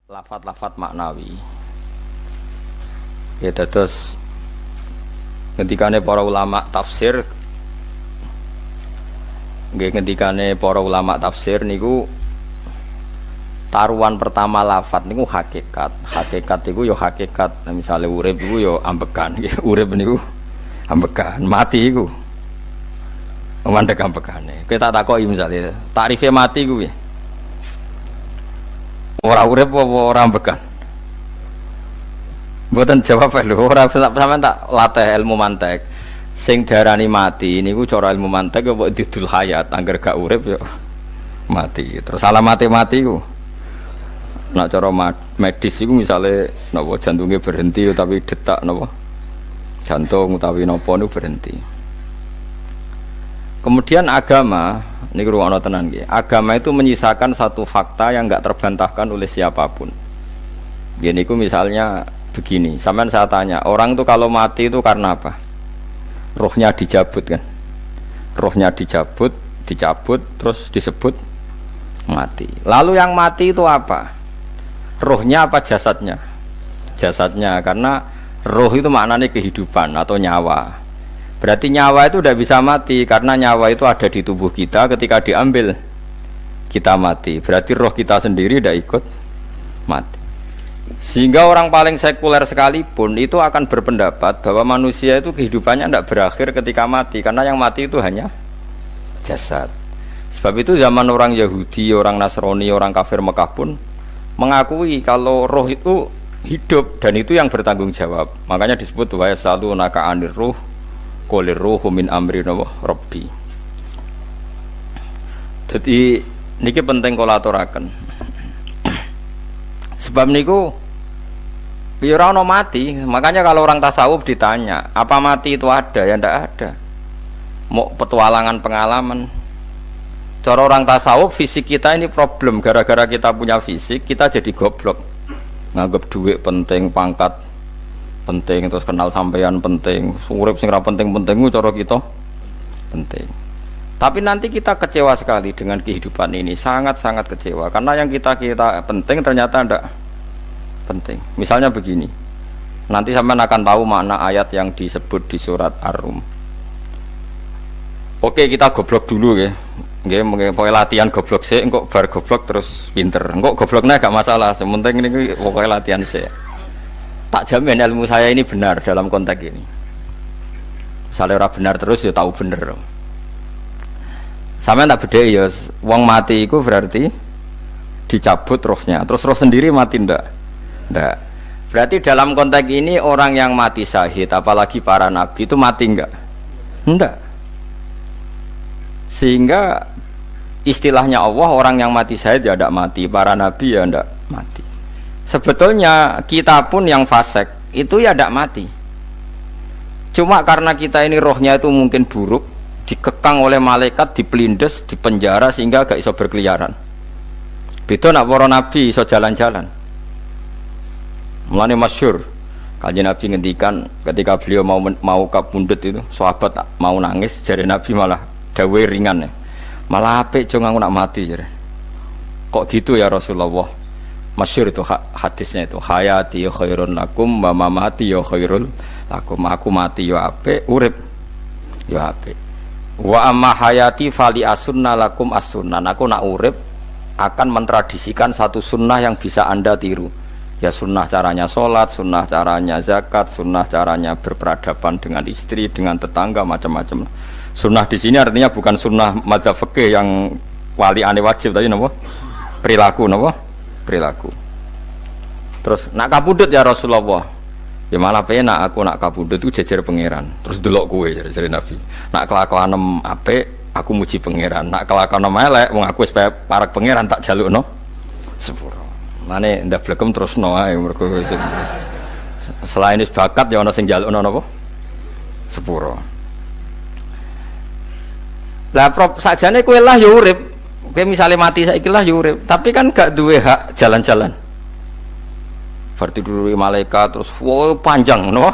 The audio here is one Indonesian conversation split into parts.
lafat-lafat maknawi. Ya terus ngendikane para ulama tafsir, nggih ngendikane para ulama tafsir niku taruhan pertama lafat niku hakikat. Hakikat iku ya hakikat. Misale urip iku ya ambekan. Urip niku ambekan, mati iku mandek ambekane. Kita takoki misale takrife mati ku piye? Ora urip apa ora ambekan? Mboten jawab lho, ora sampean tak latih ilmu mantek. Sing diarani mati niku cara ilmu mantek apa didul hayat, angger gak urip ya mati. Terus alamate mati ku nek cara medis iku misale napa jantunge berhenti tapi detak napa jantung utawi napa niku berhenti. Kemudian agama, ini ruang tenan nggih. Agama itu menyisakan satu fakta yang enggak terbantahkan oleh siapapun. Ya niku misalnya begini, sampean saya tanya, orang itu kalau mati itu karena apa? Rohnya dicabut kan? Rohnya dicabut, terus disebut mati. Lalu yang mati itu apa? Rohnya apa jasadnya? Jasadnya, karena roh itu maknanya kehidupan atau nyawa. Berarti nyawa itu tidak bisa mati karena nyawa itu ada di tubuh kita, ketika diambil kita mati. Berarti roh kita sendiri tidak ikut mati. Sehingga orang paling sekuler sekalipun itu akan berpendapat bahwa manusia itu kehidupannya tidak berakhir ketika mati, karena yang mati itu hanya jasad. Sebab itu zaman orang Yahudi, orang Nasrani, orang kafir Mekah pun mengakui kalau roh itu hidup dan itu yang bertanggung jawab. Makanya disebut wa yasalunaka 'anir ruh qul ruhu min amri rabbi. Jadi niki penting kula aturaken. Sebab niku ya ora ono mati. Makanya kalau orang tasawuf ditanya, apa mati itu ada? Ya ndak ada. Mau petualangan pengalaman. Cara orang tasawuf fisik kita ini problem, gara-gara kita punya fisik kita jadi goblok. Nganggep duit penting, pangkat penting, terus kenal sampean penting, urip sing ra penting-penting cara kita penting. Tapi nanti kita kecewa sekali dengan kehidupan ini, sangat-sangat kecewa karena yang kita penting ternyata ndak penting. Misalnya begini. Nanti sampean akan tahu makna ayat yang disebut di surat Ar-Rum. Oke, kita goblok dulu ya. Nggih, pokoke latihan goblok sik, engko bar goblok terus pinter. Engko gobloknya gak masalah, sementing ini pokoke latihan sik. Tak jamin ilmu saya ini benar dalam konteks ini. Misalnya orang benar terus ya tahu bener. Sama tak beda ya, wong mati itu berarti dicabut rohnya. Terus roh sendiri mati ndak? Ndak. Berarti dalam konteks ini orang yang mati syahid, apalagi para nabi itu mati enggak? Ndak. Sehingga istilahnya Allah, orang yang mati syahid ya ndak mati, para nabi ya ndak mati. Sebetulnya kita pun yang fasik itu ya tidak mati. Cuma karena kita ini rohnya itu mungkin buruk, dikekang oleh malaikat, dipelindes, dipenjara sehingga gak iso berkeliaran. Beda nak para nabi iso jalan-jalan. Mulane masyhur kanjeng Nabi ngendikan ketika beliau mau kabundut itu, sahabat mau nangis, jare Nabi malah dawe ringan. Malah apik jong aku nak mati jare. Kok gitu ya Rasulullah? Masyhur itu hadisnya itu, hayati khairun lakum wa mamati ya khairul lakum. Aku mati ya apik, urip ya apik. Wa amma hayati fali asunna lakum as-sunnah. Aku nak urip akan mentradisikan satu sunnah yang bisa Anda tiru. Ya sunnah caranya sholat, sunnah caranya zakat, sunnah caranya berperadaban dengan istri, dengan tetangga, macam-macam. Sunnah di sini artinya bukan sunnah madzhab fikih yang wali ane wajib tadi napa? Perilaku napa? Perilaku. Terus nak kabudut ya Rasulullah, ya malah penak aku nak kabudut itu jejer pangeran. Terus delok kowe jare Nabi. Nak kelakuanem apik aku muji pangeran, nak kelakuanem elek wong aku wis parek pangeran tak jalukno sepuro. Mane ndak blekem terusno ae mergo selain wis bakat ya ana sing jalukno napa? Sepuro. Lah sakjane kowe lah ya urip. Kowe misale mati saiki lah ya urip, tapi kan gak duwe hak jalan-jalan. Berarti dulu malaikat terus wow panjang no.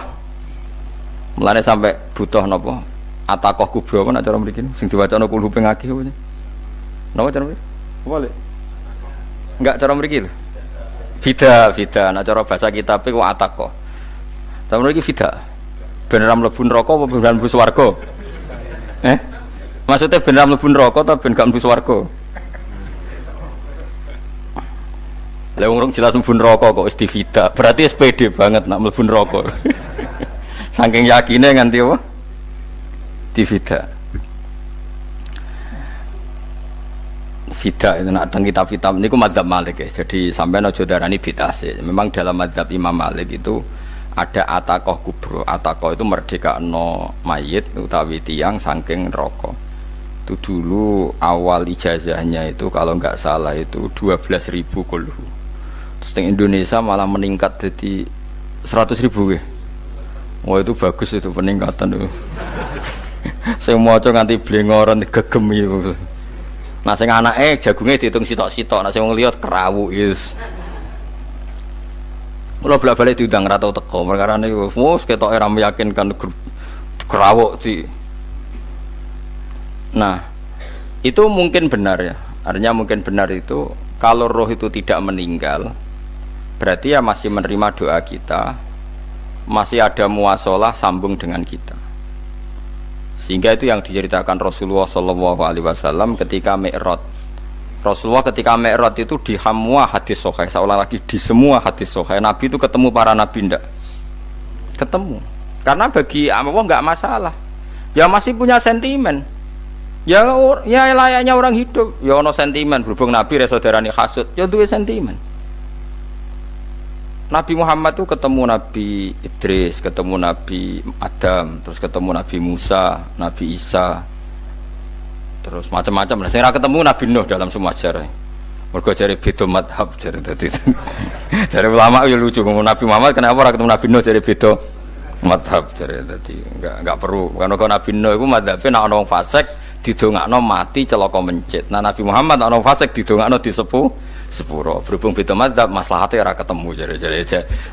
Mulane sampai butuh napa? Atakoh kubro apa nek cara mriki sing diwacana kulhu ping akeh apa. Napa cara mriki? Apa le? Enggak cara mriki lho. Fida. Nah cara bahasa kitab iku ataqo. Tapi iki fida. Ben ra mlebu neraka apa ben mlebu swarga? Maksudnya ben ra mlebu neraka ta ben gak mlebu swarga? Lah wong jelas mlebu neraka kok wis divida. Berarti SPD banget nak mlebu neraka. Saking yakine nganti apa? Divida. Fida itu nak teng kitab-kitab niku madzhab Malik ya. Jadi sampean aja darani bid'ah sih. Memang dalam madzhab Imam Malik itu ada ataqah kubro. Ataqah itu merdekakno mayit utawi tiyang saking neraka. Itu dulu awal ijazahnya itu kalau enggak salah itu 12.000 kulhu. Terus di Indonesia malah meningkat jadi 100.000 ya. Wah itu bagus itu peningkatan itu. Saya mau coba nganti blengoran gegem itu. Nah sing anake jagunge diitung sitok-sitok, nah sing wong liya kerawu is. Kula bolak-balik diundang ra tau teko, perkara niku wis ketoke ra meyakinkan kerawuk di. Nah, itu mungkin benar ya. Artinya mungkin benar itu kalau roh itu tidak meninggal, berarti ya masih menerima doa kita, masih ada muasalah sambung dengan kita. Sehingga itu yang diceritakan Rasulullah SAW ketika Mi'raj. Rasulullah ketika Mi'raj itu di semua hadis sahih, seolah lagi di semua hadis sahih Nabi itu ketemu para nabi ndak? Ketemu. Karena bagi Allah nggak masalah. Ya masih punya sentimen. Ya layaknya orang hidup. Ya ono sentimen berhubung Nabi saudarane hasud, ya duwe sentimen. Nabi Muhammad itu ketemu Nabi Idris, ketemu Nabi Adam, terus ketemu Nabi Musa, Nabi Isa, terus macam-macam. Saya ketemu Nabi Nuh dalam semua sejarah. Mergo jare beda madhab jare dadi. Jare ulama ya lucu ngomong Nabi Muhammad kenapa ora ketemu Nabi Nuh jare beda madhab jare dadi enggak perlu. Karena kalau Nabi Nuh iku madhabe nek ana wong fasik didongakno mati celaka mencit. Nah Nabi Muhammad ana wong fasik didongakno disepuh sepuro. Berhubung beda madzhab maslahatnya ora ketemu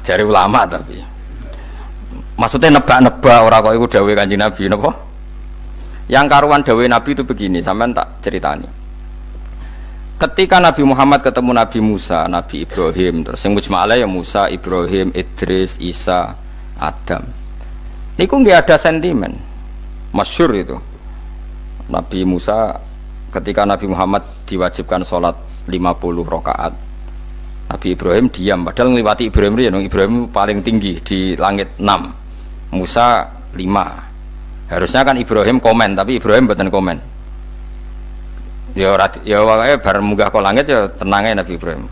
jare ulama tapi maksudnya nebak-nebak ora kok iku dawuhe Kanjeng Nabi napa yang karuan dawuhe Nabi itu begini sampean tak ceritani ketika Nabi Muhammad ketemu Nabi Musa, Nabi Ibrahim terus yang mujma'ala ya Musa, Ibrahim, Idris, Isa, Adam niku nggak ada sentimen masyhur itu Nabi Musa ketika Nabi Muhammad diwajibkan sholat 50 rakaat. Nabi Ibrahim diam padahal ngliwati Ibrahim ya, Ibrahim paling tinggi di langit 6. Musa 5. Harusnya kan Ibrahim komen tapi Ibrahim mboten komen. Ya wae bar munggah ke langit ya tenange Nabi Ibrahim.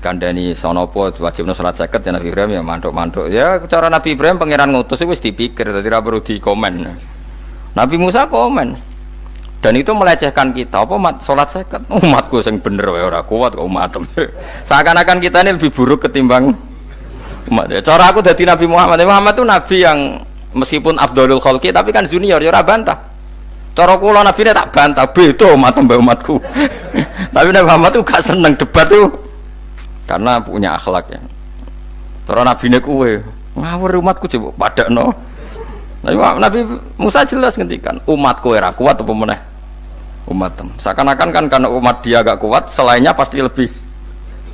Kandhani sanapa wajibna salat 50 ya Nabi Ibrahim ya mantuk-mantuk. Ya cara Nabi Ibrahim pangeran ngutus wis dipikir dadi ora perlu dikomen. Nabi Musa komen. Dan itu melecehkan kita apa salat 50 umatku sing bener wae ora kuat kok umatem. Seakan-akan kita ini lebih buruk ketimbang umat. Cara aku dadi Nabi Muhammad. Muhammad itu nabi yang meskipun afdhalul khalqi tapi kan junior ya ora bantah. Cara kula nabine tak bantah beda umatku. Tapi Nabi Muhammad itu gak seneng debat itu karena punya akhlak ya. Cara nabine kuwe ngawur umatku coba padakno. Nabi Musa jelas ngendikan umatku ora kuat apa meneh umat. Seakan-akan kan karena umat dia agak kuat, selainnya pasti lebih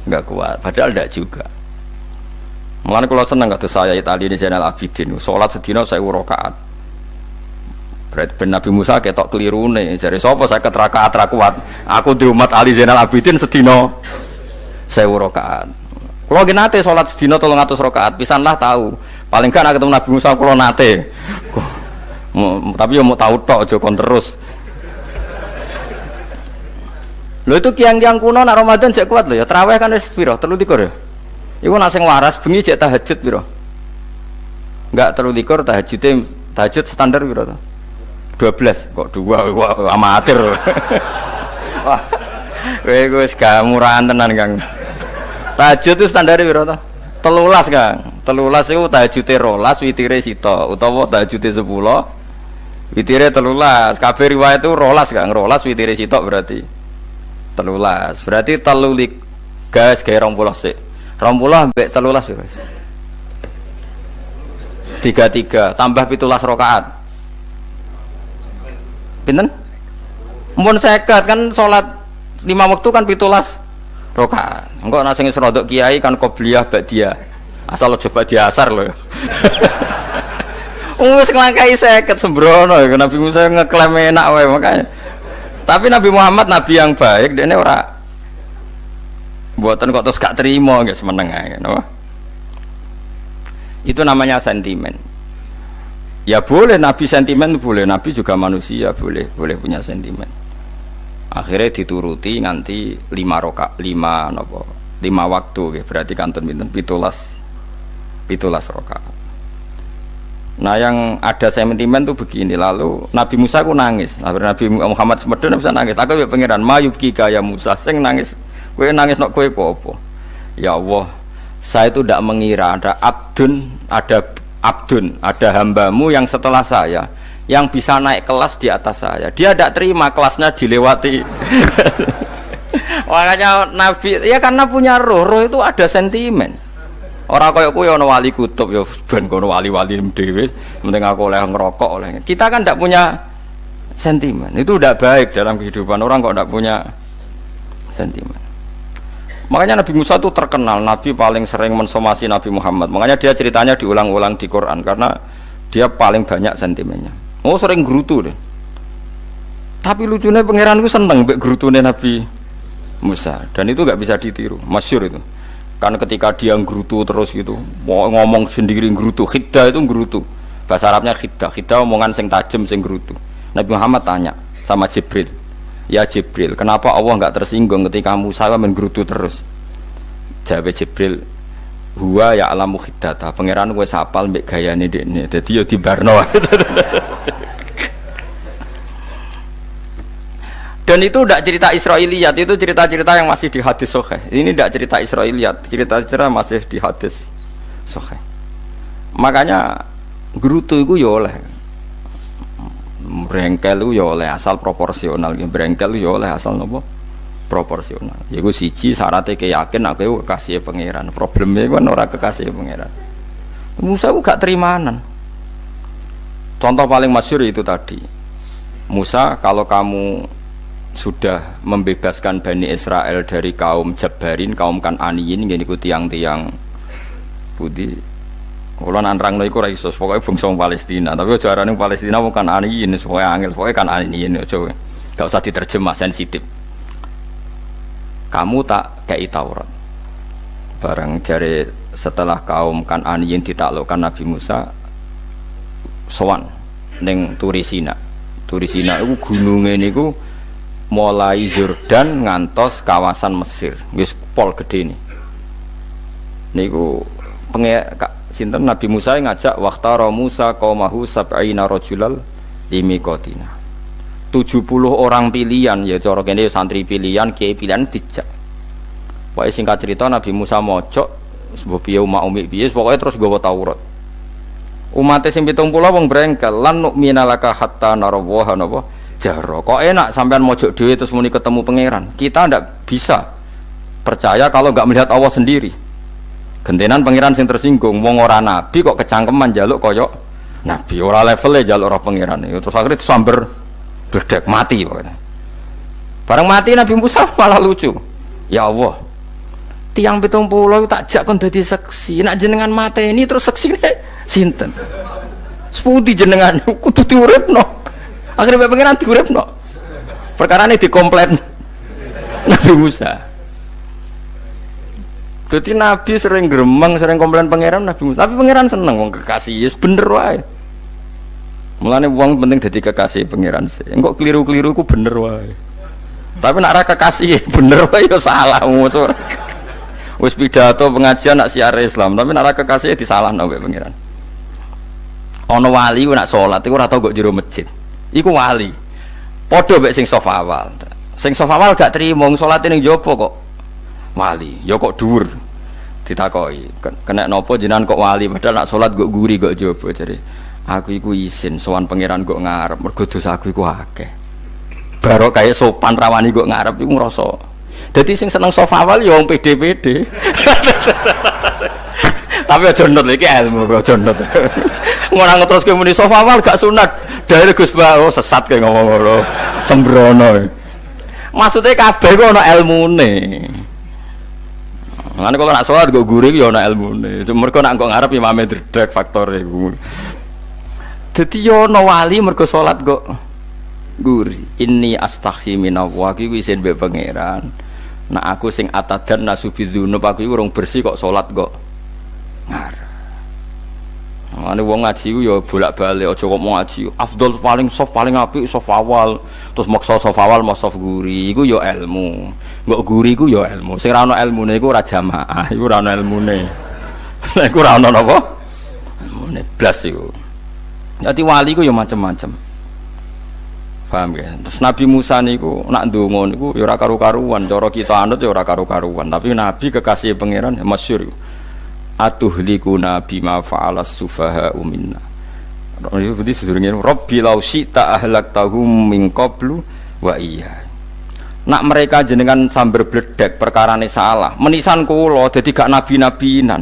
enggak kuat. Padahal tidak juga. Mulane kula seneng kados saya Itali ini Zainal Abidin, salat sedina 1000 rakaat. Berarti ben Nabi Musa ketok kelirune, jare sapa 50 rakaat ra kuat. Aku di umat Ali Zainal Abidin sedina 1000 rakaat. Kula nggih nate salat sedina 300 rakaat, pisanlah tahu. Paling kan ketemu Nabi Musa kula nate. Tapi yo mau tahu tok aja kon terus. Lho itu kiang-kiang kuno nak Ramadan cek kuat lho ya. Tarawih kan wis piro? 23 ya. Iku nak sing waras bengi cek tahajud piro? Enggak 23 tahajud standar piro to? 12 kok 2 amatir. Wah. Kowe wis gak murahan tenan, Kang. Tahajud itu standar piro to? 13, Kang. 13 iku tahajude 12, witire sita utawa tahajude 10. Witire 13. Kabeh riwayat itu 12, Kang. 12 witire sita berarti 13. Berarti 3 gas gawe 20 sik. 20 ambek 13 piro? 33 tambah 17 rakaat. Pinten? Mun 50 kan salat 5 waktu kan 17 rakaat. Engko nek sing rodok kiai kan qobliyah ba'diyah. Asal coba diasar lho. Wis nglangkai 50 sembrono Nabi Musa ngeklaim enak wae makanya. Tapi Nabi Muhammad nabi yang baik dene ora mboten kok terus gak terima nggih semeneng ae napa. Itu namanya sentimen. Ya boleh Nabi sentimen boleh, Nabi juga manusia boleh punya sentimen. Akhirnya dituruti nganti 5 waktu okay. Berarti kantun pinten 17 rakaat. Nah yang ada sentimen tuh begini, lalu Nabi Musa ku nangis. Nabi Muhammad semedon bisa nangis. Aku ya pangeran mayubki kaya Musa sing nangis. Kowe nangis nok kowe apa? Ya Allah, saya itu tidak mengira ada abdun, ada hambamu yang setelah saya yang bisa naik kelas di atas saya. Dia tidak terima kelasnya dilewati. Makanya Nabi ya karena punya roh itu ada sentimen. Orang kaya kowe ana wali kutub ya ben kono wali-wali dhewe, penting aku oleh ngerokok oleh. Kita kan tidak punya sentimen. Itu tidak baik dalam kehidupan orang kok tidak punya sentimen. Makanya Nabi Musa itu terkenal Nabi paling sering mensomasi Nabi Muhammad. Makanya dia ceritanya diulang-ulang di Quran karena dia paling banyak sentimennya. Oh sering gerutu deh. Tapi lucunya pangeran itu seneng mbek gerutune Nabi Musa dan itu nggak bisa ditiru, masyhur itu. Kan ketika dia nggerutu terus gitu, mau ngomong sendiri nggerutu, khiddah itu nggerutu. Bahasa Arabnya khiddah omongan sing tajem sing nggerutu. Nabi Muhammad tanya sama Jibril, ya Jibril, kenapa Allah enggak tersinggung ketika Musa menggerutu terus? Jawab Jibril, huwa ya alamu khiddata, pangeran wis hafal mbek gayane dekne. Dadi ya dibarno. Dan itu tidak cerita Israiliyat, itu cerita-cerita yang masih di hadis sahih. Ini tidak cerita Israiliyat, cerita-cerita masih di hadis sahih. Makanya gerutu itu ya oleh, brengkel itu ya oleh asal proporsional, brengkel itu ya oleh asal nopo proporsional. Yaiku siji syaratnya keyakin aku kekasih pangeran. Problemnya kan orang kekasih pangeran. Musa itu gak terimanan. Contoh paling masyhur itu tadi. Musa, kalau kamu sudah membebaskan Bani Israel dari kaum Jabbarin, kaum Kan'aniyin, ngene iku tiang-tiang budi. Kula nanrangno iku ora iso, pokoke bangsa Palestina, tapi aja arane Palestina wong Kan'aniyin, pokoke angel, pokoke Kan'aniyin aja. Enggak usah diterjemah sensitif. Kamu tak kei Taurat. Bareng jare setelah kaum Kan'aniyin ditaklukkan Nabi Musa sowan ning Turisina. Turisina iku gununge niku mulai Yordan ngantos kawasan Mesir, wis pol gede nih. Niku sinten Nabi Musa ngajak waqtara Musa qaumahu sab'ina rajulal limiqatina. 70 orang pilihan ya cara kene santri pilihan, kiai pilihan dijak. Pokoke singkat cerita Nabi Musa mojok sebab piye umat umi piye pokoke terus nggawa Taurat. Umate sing 70 wong brengkel lan nu'mina laka hatta narawaha napa jaro. Kok enak sampean mojok dhewe terus muni ketemu pangeran. Kita ndak bisa percaya kalau enggak melihat Allah sendiri. Gentenan pangeran sing tersinggung, wong ora nabi kok kecangkeman njaluk kaya nabi, ora levele njaluk ora pangeran. Terus akhirnya disamber bledek mati pokoknya. Bareng mati Nabi Musa malah lucu. Ya Allah, tiang 70 tak jak kon dadi saksi. Nek jenengan mateni terus saksine sinten? Sepundi jenengan kudu diuripno. Akhirnya pengiran diuripno. Perkara ini dikomplain Nabi Musa. Jadi Nabi sering gremeng, sering komplain pangeran Nabi Musa. Tapi pangeran seneng wong kekasih, yes bener wae. Mulane wong penting dadi kekasih pangeran sih. Engko keliru-keliru ku bener wae. Tapi nek ora kekasih bener wae ya salah. Wis pidato pengajian nak siar Islam, tapi nek ora kekasih disalahno wae pangeran. Ana wali ku nak salat iku ora tau kok jero masjid. Iku wali. Padha mek sing saf awal. Sing saf awal gak trimo salate ning jaba kok wali. Ya kok dhuwur. Ditakoki, kena napa jenengan kok wali padahal nak salat kok guri kok jaba jare. Aku iku isin sowan pangeran kok ngarep mergo dosa aku iku akeh. Baro kaya sopan rawani kok ngarep iku ngrasa. Dadi sing seneng saf awal ya wong pede-pede. Tapi aja nut iki ilmu aja nut. Ngono terus kowe muni saf awal gak sunat. Dari Gus Bao sesat kayak ngomong ngono, sembrono. Maksudnya kabeh ku ana ilmune. Mulane kalau nak sholat go guri yo ana ilmune. Mergo nak kok ngarep imame dredeg faktore iku. Dadi yo ana wali mergo sholat kok guri. Inni astaghfi minallah iki isin mbek pangeran. Nak aku sing atadan nasubidzunub aku iku urung bersih kok sholat kok ngarep. Ane wong ngaji ku ya bolak-balik aja kok mau ngaji. Afdol paling soft paling apik soft awal. Terus maksa soft awal mau soft guri iku ya ilmu. Mbok guri iku ya ilmu. Sing ora ana ilmune iku ora jamaah, iku ora ana ilmune. Nek ora ana napa? Ilmune blas iku. Dadi wali ku ya macam-macam. Paham ya? Terus Nabi Musa niku nak ndonga niku ya ora karu-karuan, cara kita anut ya ora karu-karuan, tapi Nabi kekasih pangeran ya masyhur. Atuhlikuna bima fa'alas sufaha'u minna. Itu berarti sedurunge Rabbi law syi'ta ahlaktahum min qablu wa iya. Nak mereka jenengan sambar bledek perkarane salah. Menisan kula dadi gak nabi-nabinan.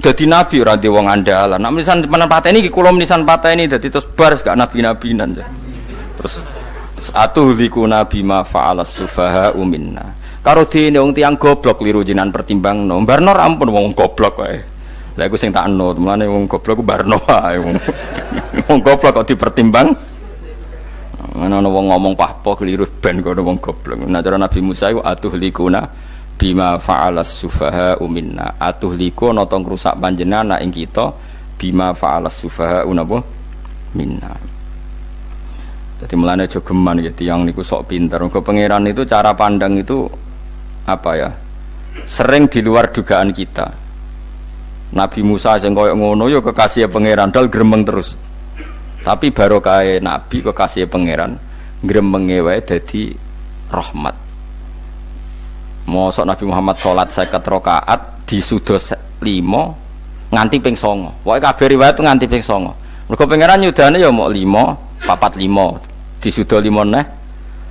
Dadi nabi ora di wong andalan. Nak menisan pateni iki kula menisan pateni dadi terus bar gak nabi-nabinan. Terus atuhlikuna bima fa'alas sufaha'u minna. Karo dene wong tiyang goblok liru jinan pertimbangno. Barno ampun wong goblok wae. Lah iku sing tak anut, mulane wong goblok ku barno wae wong. Wong goblok kok dipertimbang. Ana wong ngomong pahpo keliru ben kono wong goblok. Nah cara Nabi Musa iku atuhlikuna bima fa'alas sufaha minna. Atuhliku nata ngrusak panjenengan ing kita bima fa'alas sufaha napa minna. Jadi mulane aja geman ya tiyang niku sok pinter. Mergo pangeran itu cara pandang itu apa ya? Sering di luar dugaan kita. Nabi Musa sing koyo ngono ya kekasih pangeran dal gremeng terus. Tapi barokah nabi kekasih pangeran gremenge wae dadi rahmat. Mosok Nabi Muhammad salat 50 rakaat disudos 5 nganti ping 9. Pokoke kabeh riwayat nganti ping 9. Mergo pangeran nyudane ya mok 5 45 disudo 5 neh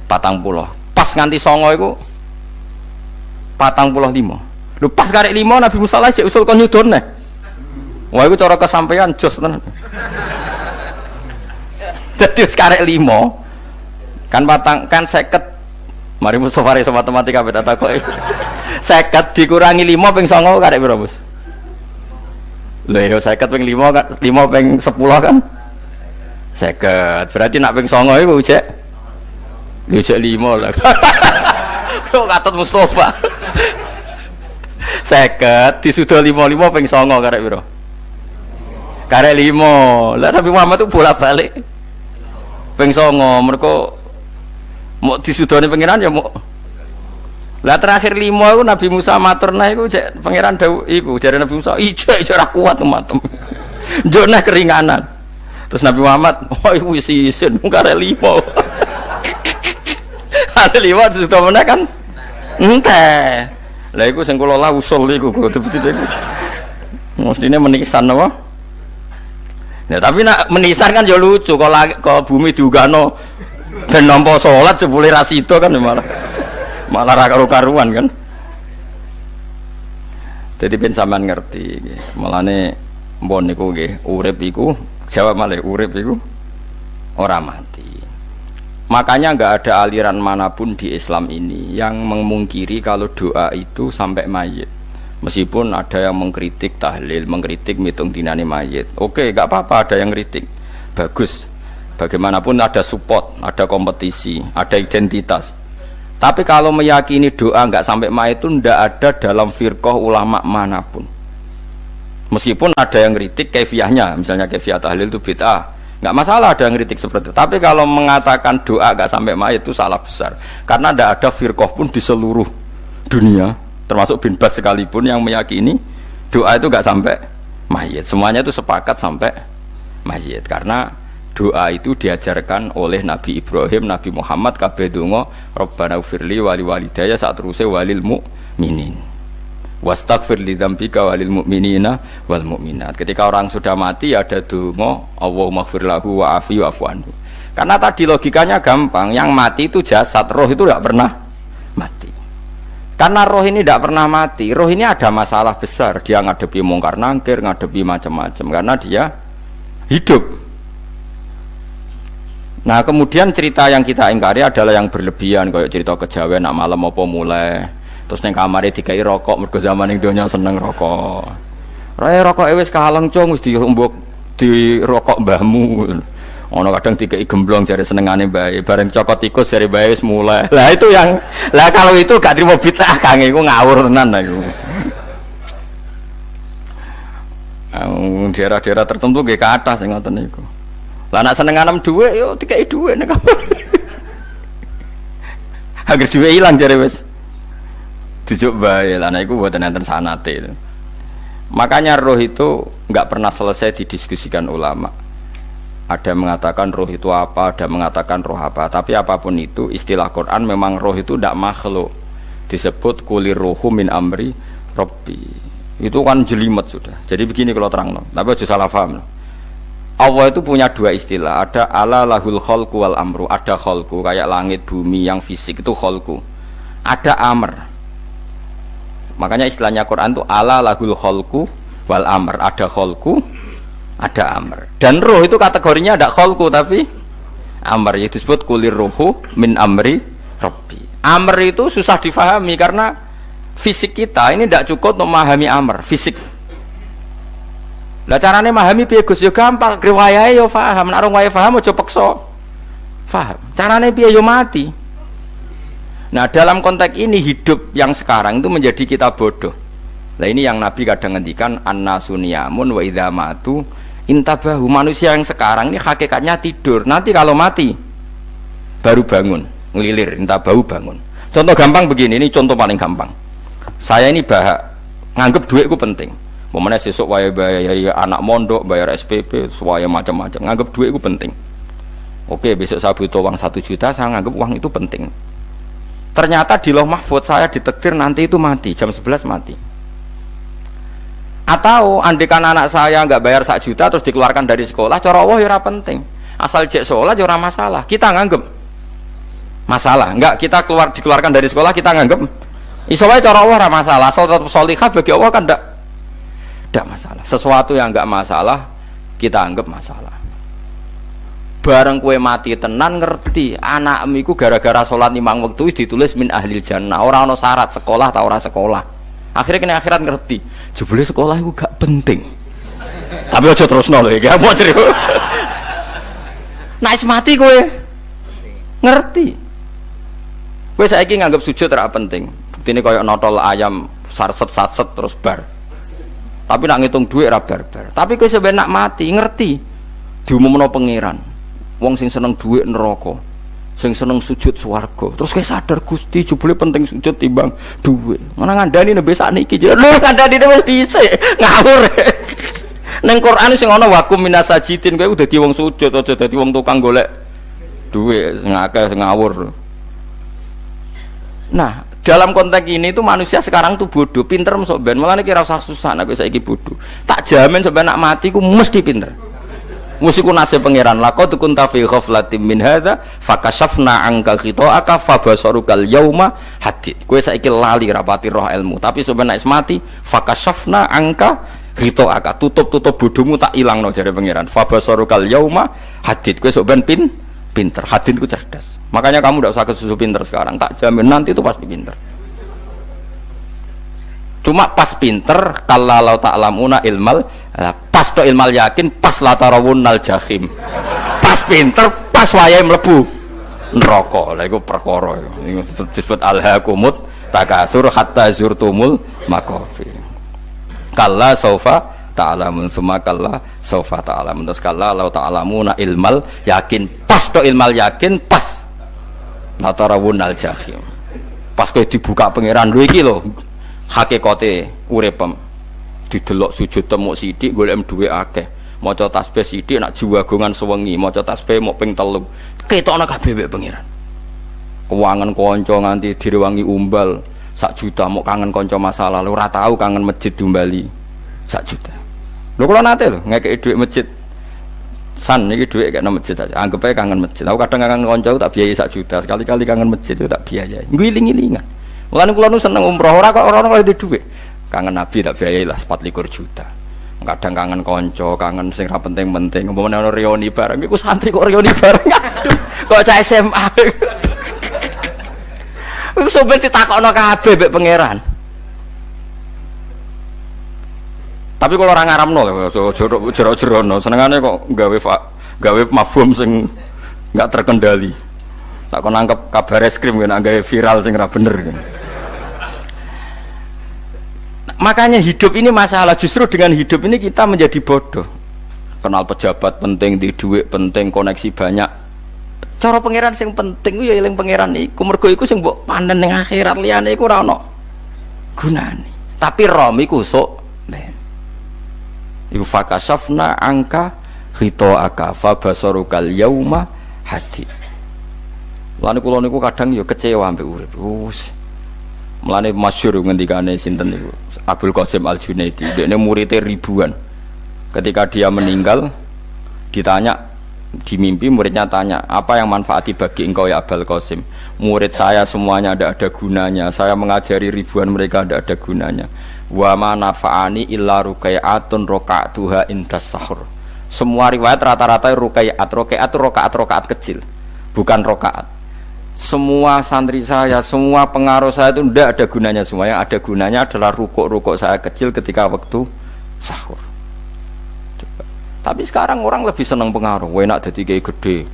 40 pas nganti 9 iku 45 lho pas karek 5 Nabi Musa lagi usul kon nyudon neh wah iku cara kesampaian jos tenan dadi wis karek 5 kan kan 50 mari Mustofa iso matematika beta takoki 50 dikurangi 5 ping 9 karek piro Mus lho ya 50 ping 5 kan 5 ping 10 kan 50 berarti nak ping 9 iku cek 5 lah kok katut Mustofa 50 disudo 55 ping 9 karek piro karek 5 lah Nabi Muhammad itu bolak-balik ping 9 mergo mau disudone pangeran ya mau lah terakhir 5 iku Nabi Musa matur nah iku cek pangeran dawuh iku jare Nabi Musa ijo ora kuat matem njone keringanan. Terus Nabi Muhammad, oh wis isin karek 5. Ada 5 sudah mana kan? Enteh. Lah iku sing kula usul iku betul-betul iku. Mestine menisan apa? Ya tapi nak menisan kan ya lucu kalau bumi diugano ben nampa salat jebule ra sida kan malah ra karo-karuan kan. Jadi ben sampean ngerti nggih. Mulane mbon niku nggih urip iku jawab malih urip itu orang mati. Makanya enggak ada aliran manapun di Islam ini yang memungkiri kalau doa itu sampai mayit. Meskipun ada yang mengkritik tahlil, mengkritik mitung dinane mayit. Oke, enggak apa-apa ada yang kritik. Bagus. Bagaimanapun ada support, ada kompetisi, ada identitas. Tapi kalau meyakini doa enggak sampai mayit itu enggak ada dalam firqah ulama manapun. Meskipun ada yang kritik kefiahnya, misalnya kefiah tahlil itu bid'ah, nggak masalah ada yang kritik seperti itu. Tapi kalau mengatakan doa nggak sampai mayit itu salah besar, karena tidak ada firqah pun di seluruh dunia, termasuk bin Bas sekalipun yang meyakini doa itu nggak sampai mayit. Semuanya itu sepakat sampai mayit, karena doa itu diajarkan oleh Nabi Ibrahim, Nabi Muhammad, kabeh donga Rabbana ufirli wali walidayya saat terusé walil mu'minin. Wastaghfir li dzambika walil mu'minina wal mu'minat. Ketika orang sudah mati ada donga Allahumma ighfir lahu wa afi wa'fu anhu. Karena tadi logikanya gampang, yang mati itu jasad, roh itu tidak pernah mati. Karena roh ini tidak pernah mati, roh ini ada masalah besar, dia ngadepi mungkar nangkir, ngadepi macam-macam karena dia hidup. Nah, kemudian cerita yang kita ingkari adalah yang berlebihan, kayak cerita kejawen nak malam apa mulai Terus ning kamare dikai rokok mergo zaman ning donya seneng rokok. Rae rokok wis kaleng cung wis diumbuk di rokok mbahmu. Ono kadang dikai gemblong jare senengane bae, bareng cokot tikus jare bae wis mulai. Lah itu yang kalau itu gak trimo bid'ah Kang iku ngawur tenan iku. Daerah-daerah tertentu nggih ke atas sing ngoten niku. Lah nek senenganem dhuwit yo dikai dhuwit nek agar dhuwit ilang jare wis dijuk bae. Lah nek iku mboten enten sanate. Makanya roh itu enggak pernah selesai didiskusikan ulama. Ada mengatakan roh itu apa, ada mengatakan roh apa. Tapi apapun itu, istilah Quran memang roh itu tidak makhluk. Disebut kulir rohu min amri Rabbi. Itu kan jelimet sudah. Jadi begini kalau terang, tapi aja salah paham. Allah itu punya dua istilah. Ada ala lahul khalqu wal amru. Ada khalqu kayak langit bumi yang fisik itu khalqu. Ada amr. Makanya istilahnya Quran itu ala lahul khalqu wal amr. Ada khalqu, ada amr. Dan roh itu kategorinya ada khalqu tapi amr, itu disebut kulir ruhu min amri Rabbi. Amr itu susah difahami karena fisik kita ini tidak cukup untuk memahami amr fisik. Lah carane memahami piye Gus? Ya gampang, riwayahe yo paham, nek ora paham aja peksa paham. Carane piye yo mati. Nah, dalam konteks ini hidup yang sekarang itu menjadi kita bodoh. Nah, ini yang Nabi kadang ngendikan annasuniyamun wa idza matu intabahu. Manusia yang sekarang ini hakikatnya tidur. Nanti kalau mati baru bangun, ngelilir, intabahu bangun. Contoh gampang begini, ini contoh paling gampang. Saya ini nganggep duitku penting. Momennya sesuk bayar anak mondok, bayar SPP, semuanya macam-macam. Nganggep duitku penting. Oke, besok saya butuh uang 1 juta, saya nganggep uang itu penting. Ternyata di Lauh Mahfudz saya ditakdir nanti itu mati, jam 11 mati. Atau andikan anak saya nggak bayar 1 juta terus dikeluarkan dari sekolah, cara Allah ya ora penting. Asal jek sholat ya ora masalah. Kita nganggep masalah. Enggak, kita dikeluarkan dari sekolah kita nganggep iso wae cara Allah ora masalah. Asal tetap sholihah bagi Allah kan enggak masalah. Sesuatu yang enggak masalah kita anggap masalah. Bareng kue mati tenan ngerti anakmu iku gara-gara sholat 5 waktu ditulis min ahlil jannah. Ora ono syarat sekolah ta ora sekolah. Akhirnya kena akhirat ngerti. Jebule sekolah itu gak penting. Tapi aja terusno lho iki. Apa cerita? Nek mati kowe ngerti. Kowe saiki nganggep sujud ora penting. Buktine koyo notol ayam sarset-sarset terus bar. Tapi nak ngitung duit ora bar-bar. Tapi kowe sampe nak mati ngerti. Diumumno pangeran. Wong sing seneng duit neraka. Sing seneng sujud swarga. Terus kowe sadar Gusti jebule penting sujud timbang duit. Mana ngandani nembe sakniki lho ngandani wis dhisik ngawur. Ning Quran sing ana wakum minasajidin kowe udah dadi wong sujud aja dadi wong tukang golek duit ngakeh ngawur. Nah, dalam konteks ini itu manusia sekarang tuh bodoh, pinter mesok ben. Mulane kira usah susah nek saiki bodoh. Tak jamin sampe nak mati ku mesti pinter. Musiku nasib pangeran laqad kunta fi ghaflatin min hadza fakashafna anka khita'aka fabasarukal yauma hadid. Kowe saiki lali rapati roh ilmu, tapi sampeyan nek mati fakashafna anka khita'aka, tutup bodhomu tak ilangno jare pangeran. Fabasarukal yauma hadid. Kowe sok ben pinter. Hadid ku cerdas. Makanya kamu ndak usah kesusu pinter sekarang, tak jamin nanti itu pasti pinter. Cuma pas pinter kalau ta'lamuna ilmal, pas to ilmal yakin, pas latarawunnal jahim. Pas pinter, pas wayahe mlebu neraka. Lha iku perkara iku disebut alhaqumut takatsur hatta zurtumul maqabir. Kalla saufa ta'lamun summa kalla saufa ta'lamun. Terus kalla law ta'lamuna ilmal yakin, pas to ilmal yakin, pas latarawunnal jahim. Pas kowe dibuka pangeran lho iki lho hakikate uripem. Didelok sujud temuk sithik golek dhuwit akeh. Maca tasbih sithik nak jiwagongan sewengi, maca tasbih mok ping 3. Ketokno kabeh wek pangeran. Kewangan kanca nganti direwangi umbal 1 juta mok kangen kanca masa lalu ora tau kangen masjid diumbali 1 juta. Lho kula nate lho ngekeki dhuwit masjid. San iki dhuwit kek nang masjid aja. Anggap ae kangen masjid. Aku kadang kangen kanca tak biayai 1 juta. Sekali-kali kangen masjid itu tak biayai. Ngiling-ngilingan. Mulane kula nu seneng umroh ora kok ora oleh dhuwit. Kangen Nabi tak biayai lah 24 juta. Kadang kangen konco, kangen sing ra penting-penting. Umpamane ana reuni bareng iku santri kok reuni bareng. Aduh, kok cah SMA. Iku sampeyan ditakokno kabeh mbek pangeran. Tapi kalau orang ngaramno jero-jerono senengane kok gawe mafhum sing enggak terkendali. Tak kon nangkep kabar eskrim kena gawe viral sing ora bener. Makanya hidup ini masalah, justru dengan hidup ini kita menjadi bodoh. Kenal pejabat penting, di duit penting, koneksi banyak. Cara pangeran sing penting ya eling pangeran iku, mergo iku sing mbok panen ning akhirat, liyane iku ora ono gunane. Tapi rom iku sok ben. Iku fakasafna angka khitoaka fa basarukal yauma hadid. Lan kula niku kadang ya kecewa ambek urip. Mulane masyhur ngendikane sinten niku Abdul Qasim Al-Junaidi, dekne muridé ribuan. Ketika dia meninggal ditanya di mimpi, muridnya tanya, "Apa yang manfaati bagi engkau ya Abdul Qasim?" "Murid saya semuanya ada gunanya. Saya mengajari ribuan mereka ada gunanya. Wa ma nafa'ani illa ruqai'atun raqa'tuha indas sahur." Semua riwayat rata-rata ruqai'at. Ruqai'at itu rakaat kecil, bukan rakaat. Semua santri saya, semua pengaruh saya itu tidak ada gunanya semua. Yang ada gunanya adalah rukuk-rukuk saya kecil ketika waktu sahur. Coba. Tapi sekarang orang lebih senang pengaruh. Enak dadi kiai gede.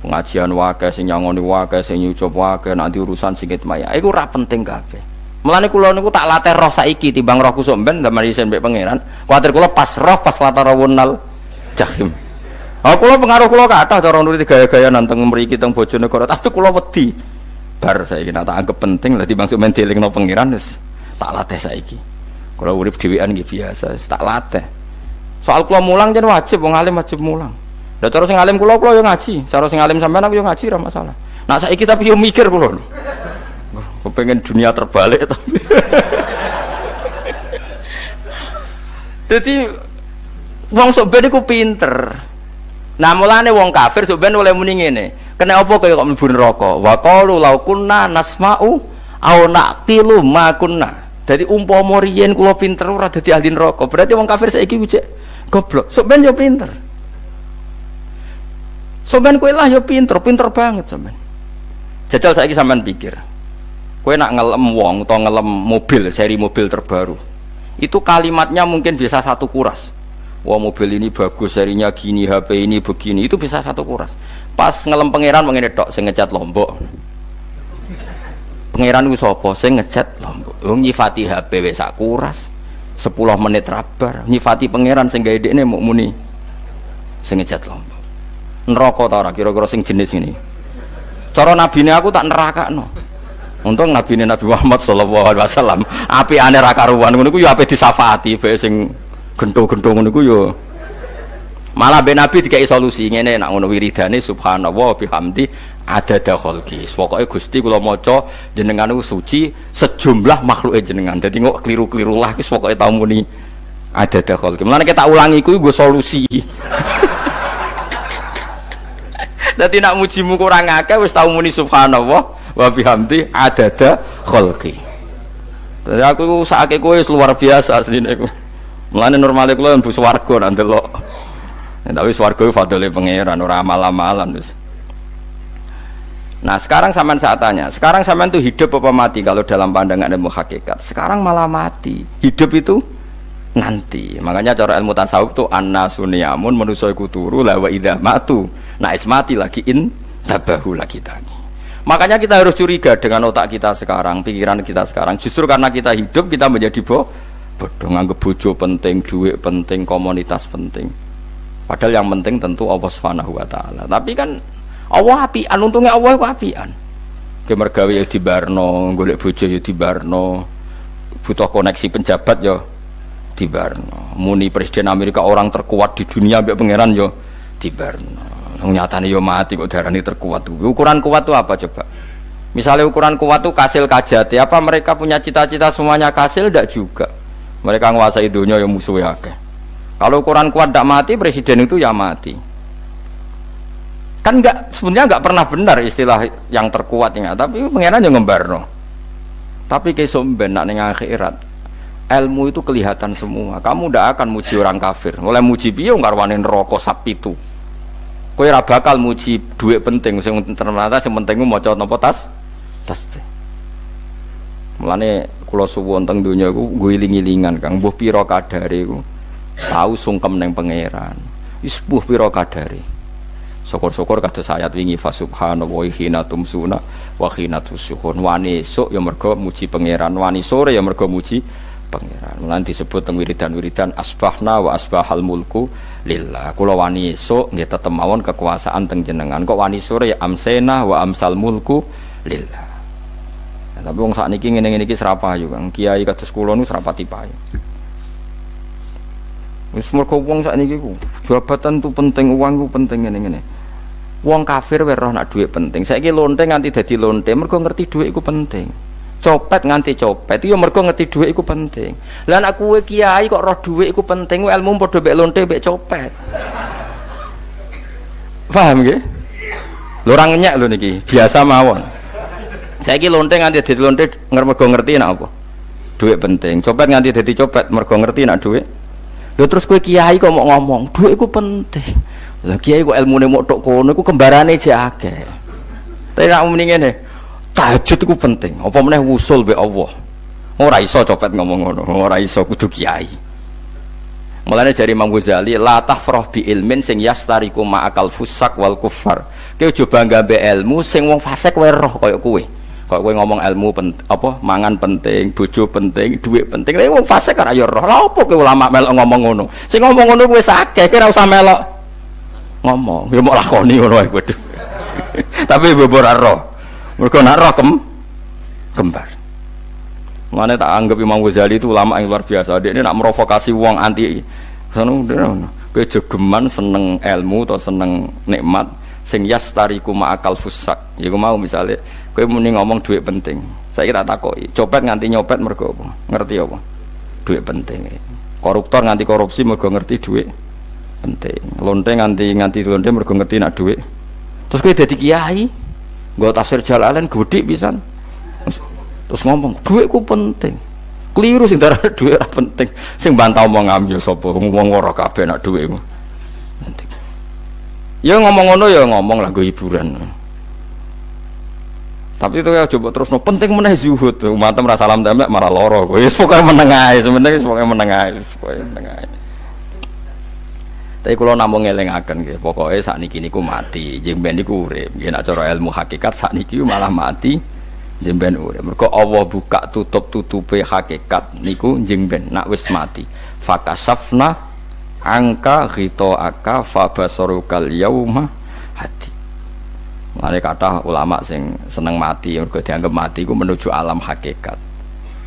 Pengajian wae sing nyangoni wae sing nyucup wae nanti urusan singit maya. Iku ora penting kabeh. Mulane kula niku tak latih roh saiki timbang roh kusuk ben ndamel isen mbek pangeran. Kuwatir kula pas roh pas latarawunal jahim. Kula pengaruh kula kathah cara nuruti gaya-gaya nanteng mriki teng Bojonegoro, tapi kula wedi. Bar saiki nek tak anggap penting lah timbang men dielingno pangeran wis tak latih saiki. Kula urip dhewean nggih biasa, wis tak latih. Soal kula mulang jen wajib wong alim wajib mulang. Lah cara sing alim kula yo ngaji, cara sing alim sampean aku yo ngaji ora masalah. Nah saiki tapi yo mikir kula. Kepengen dunia terbalik tapi. Jadi wong sok ben iku pinter. Nah mulane wong kafir sok ben oleh muni ngene. Kena apa kaya kok mlebu neraka? Wa qalu law kunna nasma'u aw naqilu ma kunna. Dadi umpama riyen kula pinter ora dadi ahli neraka. Berarti wong kafir saiki ku cek goblok. Sok ben yo pinter. Sok ben kowe lah yo pinter banget sok ben. Jajal saiki sampean pikir. Kowe nak ngelem wong utawa ngelem mobil, seri mobil terbaru. Itu kalimatnya mungkin bisa satu kuras. Wah mobil ini bagus, serinya gini, HP ini begini, itu bisa satu kuras. Pas ngelem pangeran mengene tok sing ngecat Lombok. Pangeran ku sapa sing ngecat Lombok? Wong nyifati HP wis sak kuras. 10 menit rabar. Nyifati pangeran sing gawe dekne muk muni sing ngecat Lombok. Neraka ta ora kira-kira sing jenis ini. Cara nabine aku tak nerakakno. Untung nabine Nabi Muhammad sallallahu alaihi wasallam apikane ra karuan ngono iku ya ape disafaati bae sing gento-gento ngono iku yo malah ben Nabi dikai solusi ngene nek ngono wiridane subhanallah bihamdi adada khalqi. Pokoke Gusti kula maca jenengan niku suci sejumlah makhluke jenengan. Dadi kok kliru-kliru lah wis pokoke tau muni adada khalqi. Mulane kita ulangi iku nggo solusi. Dadi nek mujimu kurang akeh wis tau muni subhanallah wa bihamdi adada khalqi. Dadi aku sakake kowe luar biasa asline iku. Mulane normale kula mlebu swarga nang delok. Tapi swarga iku fadhole pangeran ora amal-amalan wis. Nah, sekarang sampean saat tanya, sekarang sampean tuh hidup apa mati kalau dalam pandangan ilmu hakikat? Sekarang malah mati. Hidup itu nanti. Makanya cara ilmu tasawuf tuh annasunyamun manusa iku turu la wa idza matu. Nah, is mati lagi in tabahu lagi tani. Makanya kita harus curiga dengan otak kita sekarang, pikiran kita sekarang. Justru karena kita hidup kita menjadi bodoh, nganggep bojo penting, duit penting, komunitas penting. Padahal yang penting tentu Allah Subhanahu wa taala. Tapi kan Allah apian, untungnya Allah ku apian. Ge mergawe ya dibarno, golek bojo ya dibarno. Butuh koneksi penjabat ya dibarno. Muni presiden Amerika orang terkuat di dunia mbek pangeran ya dibarno. Nyatane yo mati kok darani terkuat. Ukuran kuat itu apa coba? Misalnya ukuran kuat itu kasil kajati, apa mereka punya cita-cita semuanya kasil? Tidak juga. Mereka menguasai dunia yang musuh ya. Kalau ukuran kuat tidak mati, presiden itu ya mati. Kan enggak, sebenarnya enggak pernah benar istilah yang terkuatnya, tapi pengenan yang ngembarno. Tapi kesomben nak ning akhirat, ilmu itu kelihatan semua. Kamu tidak akan muji orang kafir. Mulai muji piye ngarwani neraka sap itu. Kowe ora bakal muji duit penting, sing ternyata sing penting maca napa tas. Mulane kula suwun teng donya iku guling-gilingan Kang, mbuh pira kadare iku. Tahu sungkem ning pangeran. Wis mbuh pira kadare. Syukur-syukur kados ayat wingi fa subhanallahi hina tumsuna wa hina tusyuhun. Wani esuk ya mergo muji pangeran, wani sore ya mergo muji pangeran. Mulane disebut teng wiridan-wiridan asbahna wa asbahal mulku lillah. Kula wani esuk nggih tetep mawon kekuasaan teng jenengan. Kok wani sore ya amsena wa amsal mulku lillah. Tapi wong sakniki ngene-ngene iki serapayu Kang. Kiai kados kula niku serapati payu. Wis mergo wong sakniki ku jabatan tu penting, uang ku penting ngene-ngene. Wong kafir wae roh nak dhuwit penting. Saiki lonte nganti dadi lonte mergo ngerti dhuwit iku penting. Copet nganti copet itu ya mergo ngerti dhuwit iku penting. Lah nek kowe kiai kok roh dhuwit iku penting, ilmu padha mek lonte mek copet. Paham nggih? Lho ora ngenyek lho niki, biasa mawon. Saiki lonte nganti dadi lonte mergo ngerti nek apa? Dhuwit penting. Copet nganti dadi copet mergo ngerti nek dhuwit. Lho terus kowe kiai kok mau ngomong, dhuwit iku penting. Lah kiai kok ilmune mok tok kono iku kembarane jek akeh. Tapi nek muni ngene, tahajud iku penting. Apa meneh wusul be Allah. Ora iso copet ngomong ngono, ora iso kudu kiai. Mulane jari Imam Ghazali, la tahfrah bi ilmin sing yastariku ma'akal fusak wal kufar. Kowe aja bangga be ilmu sing wong fasik wae roh kaya kowe. Kok kowe ngomong ilmu mangan penting, bojo penting, dhuwit penting. Lah wong fasik ora ya roh. Lah opo kowe ulama melok ngomong ngono? Sing ngomong ngono wis akeh, kowe ora usah melok ngomong. Ya mok lakoni ngono wae waduh. Tapi bobor ora roh. Mergo nak roh kembar. Mane tak anggap Imam Ghazali itu ulama yang luar biasa. Dia ini nak merovokasi wong anti sono kowe jogeman seneng ilmu atau seneng nikmat sing yastariku ma'akal fusak. Ya mau misale kowe muni ngomong dhuwit penting. Saiki tak takoki, copet nganti nyopet mergo apa? Ngerti apa? Dhuwit penting. Koruptor nganti korupsi mergo ngerti dhuwit penting. Lonte nganti lonte mergo ngerti nak dhuwit. Terus kowe dadi kiai, nggo tafsir Jalalain gedhe pisan. Terus ngomong dhuwitku penting. Keliru sing darane dhuwit ora penting. Sing bantah omong ambil sapa? Wong ora kabeh nak dhuwitmu. Penting. Ya ngomong ngono ya ngomong lah nggo hiburan. Tapi itu ya coba terus penting meneh zuhud. Umatem ra salam templek malah lara. Wis pokoke meneng ae, sebenarnya pokoke meneng ae, pokoke meneng ae. Tapi kula namung ngelingaken nggih, pokoke sakniki niku mati, jeng ben niku urip. Nggih nek cara ilmu hakikat sakniki malah mati, jeng ben urip. Mergo Allah buka tutup-tutupe hakikat niku jeng ben nak wis mati. Fakasafna angka ghitaaka fabasarukal yauma hadi. Mane kathah ulama sing seneng mati mergo dianggap mati iku menuju alam hakikat.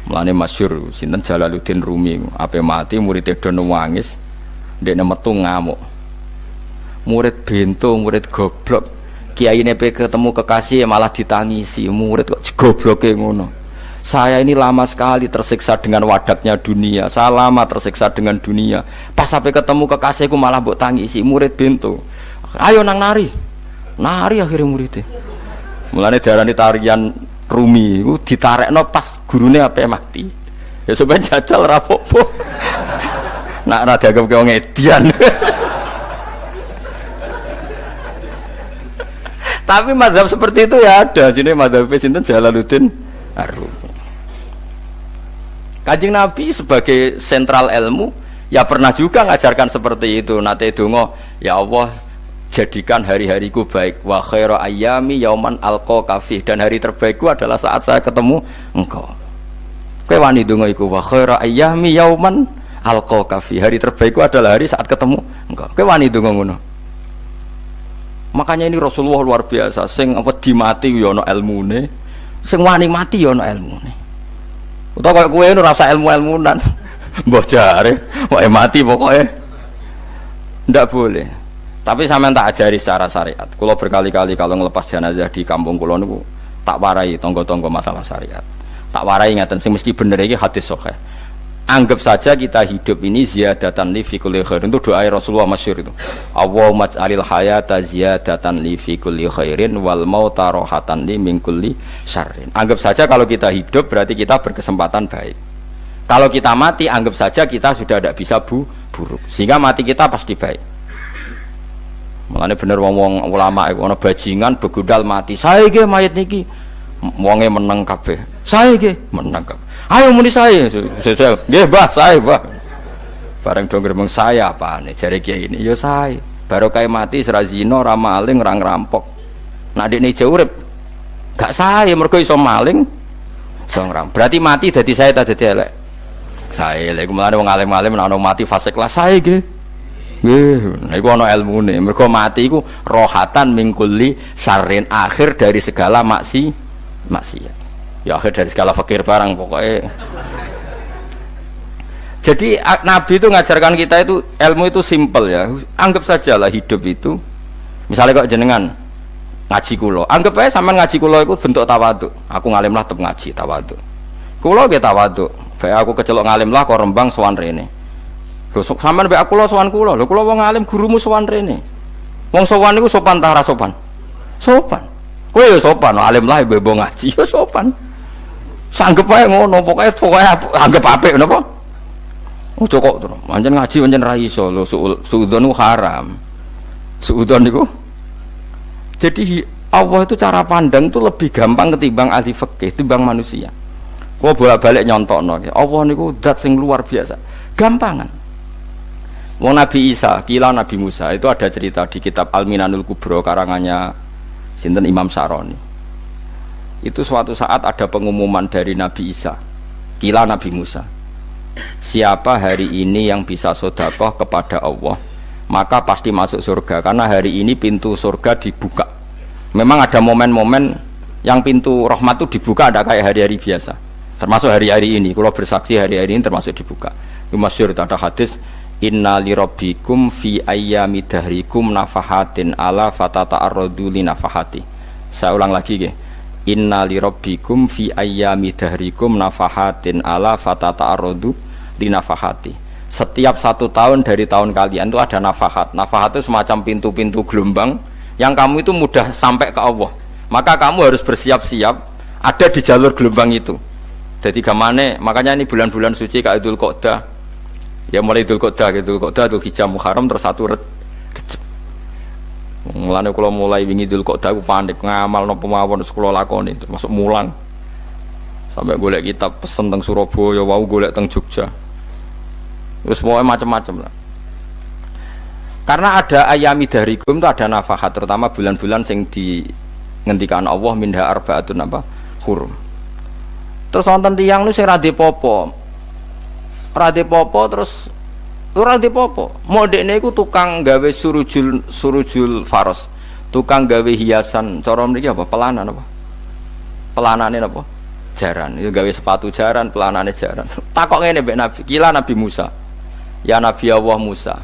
Mulane masyhur sinten Jalaluddin Rumi, ape mati murid do nangis. Ndekne metu ngamuk. Murid bento, murid goblok. Kiyaine pe ketemu kekasih malah ditangisi. Murid kok gobloke ngono. Saya ini lama sekali tersiksa dengan wadaknya dunia. Saya lama tersiksa dengan dunia. Pas sampai ketemu kekasihku malah mbok tangisi. Murid bento. Ayo nang nari. Nari akhirnya muridnya. Mulane diarani tarian Rumi iku ditarekno pas gurune ape mati. Ya sampeyan jajal ra apa-apa. Nak ra dianggap wong edian. Tapi mazhab seperti itu ya ada. Jenenge mazhab sinten Jalaluddin Ar-Rumi. Kanjeng Nabi sebagai sentral ilmu ya pernah juga ngajarkan seperti itu. Nate donga, ya Allah jadikan hari-hariku baik. Wa khairu ayyami yauman alqa kafih, dan hari terbaikku adalah saat saya ketemu engkau. Kowe wani donga iku wa khairu ayyami yauman alqa kafi, hari terbaikku adalah hari saat ketemu engkau. Kowe wani donga ngono. Makanya ini Rasulullah luar biasa, sing apa dimati ya ana ilmune, sing wani mati ya ana ilmune. Utawa kaya kowe ora rasa ilmu-ilmunan. Mbah jare, wae mati pokoke. Ndak boleh. Tapi sampean tak ajari secara syariat. Kula berkali-kali kalau ngelepas jenazah di kampung kula niku tak warai tangga-tangga masalah syariat. Tak warai ngaten sing mesti bener iki hadis sahih. Anggap saja kita hidup ini ziyadatan li fi kulli khairin. Itu doa Rasulullah masyhur itu. Allahumma ij'alil hayata ziyadatan li fi kulli khairin wal mauta rahatan li min kulli syarrin. Anggap saja kalau kita hidup berarti kita berkesempatan baik. Kalau kita mati anggap saja kita sudah tidak bisa buruk. Sehingga mati kita pasti baik. Mulane bener wong-wong ulama iku ana bajingan begudal mati. Saya iki mayit niki Wonge meneng kabeh. Sae nggih, meneng kabeh. Ayo muni sae. Nggih, Mbah, sae, Mbah. Bareng do gremeng saya apane jare kiai ini ya sae. Baru kae mati ora zina, ora maling, ora ngerampok. Nek dekne ijo urip gak sae mergo iso maling, iso ngerampok. Berarti mati dadi sae ta dadi elek. Sae lek mulane wong alim-alim nek ana mati fase kelas sae nggih. Nggih, niku ana ilmune. Mergo mati iku rohatan mingkuli sarin akhir dari segala maksiat. Ya akhir dari segala fakir barang pokoknya. Jadi Nabi itu ngajarkan kita itu ilmu itu simpel ya. Anggap sajalah hidup itu. Misalnya kok jenengan ngaji kulo, anggap aja sampean ngaji kulo itu bentuk tawaduk. Aku ngalim lah tetep ngaji tawaduk. Kulo ge tawaduk. Bae aku kecelok ngalim lah kok Rembang sowan rene. Lho sampean bae aku lo sowan kulo. Lho kulo wong ngalim gurumu sowan rene. Wong sowan niku sopan ta ora sopan? Sopan. Kowe ya sopan, alim lah ibu ngaji ya sopan. Sanggep ae ngono, pokoke anggap apik napa? Ojo kok terus. Pancen ngaji pancen ra iso lho, suudzon niku haram. Suudzon niku. Jadi Allah itu cara pandang itu lebih gampang ketimbang ahli fikih, ketimbang manusia. Kok bolak-balik nyontokno. Allah niku zat sing luar biasa. Gampangan. Wong Nabi Isa, kila Nabi Musa itu ada cerita di kitab Al-Minanul Kubro karangannya sinten Imam Saroni. Itu suatu saat ada pengumuman dari Nabi Isa, kila Nabi Musa. Siapa hari ini yang bisa sedekah kepada Allah, maka pasti masuk surga karena hari ini pintu surga dibuka. Memang ada momen-momen yang pintu rahmat itu dibuka, ada kayak hari-hari biasa. Termasuk hari-hari ini, kalau bersaksi hari-hari ini termasuk dibuka. Itu masyhur ada hadis, inna lirabbikum fi ayyami dahrikum nafahatin ala fatata'arradu li nafahati. Saya ulang lagi nggih. Inna lirabbikum fi ayyami dahrikum nafahatin ala fatata'arradu li nafahati. Setiap 1 tahun dari tahun kalian itu ada nafahat. Nafahat itu semacam pintu-pintu gelombang yang kamu itu mudah sampai ke Allah. Maka kamu harus bersiap-siap ada di jalur gelombang itu. Jadi gamane, makanya ini bulan-bulan suci kayak Dzul Qa'dah. Ya mulai Dzul Qa'dah, Dzul Hijjah, Muharram terus 1 Rejab. Mulane kula mulai wingi Dzul Qa'dah aku panik ngamal napa mawon terus kula lakoni termasuk mulang. Sampai golek kitab pesen teng Surabaya, wau golek teng Jogja. Terus mau macam-macam lah. Karena ada ayami dahrikum itu ada nafahat, terutama bulan-bulan sing di ngendikan Allah minha arbaatun apa hurum. Terus wonten tiyang nu sing ra dipopo. Ra dipopo terus ora dipopo. Modekne iku tukang gawe surujul faros. Tukang gawe hiasan, cara mriki apa? Pelanan apa? Pelanane apa? Jaran. Itu gawe sepatu jaran, pelanane jaran. Takok ngene mbek Nabi, kila Nabi Musa. Ya Nabi Allah Musa,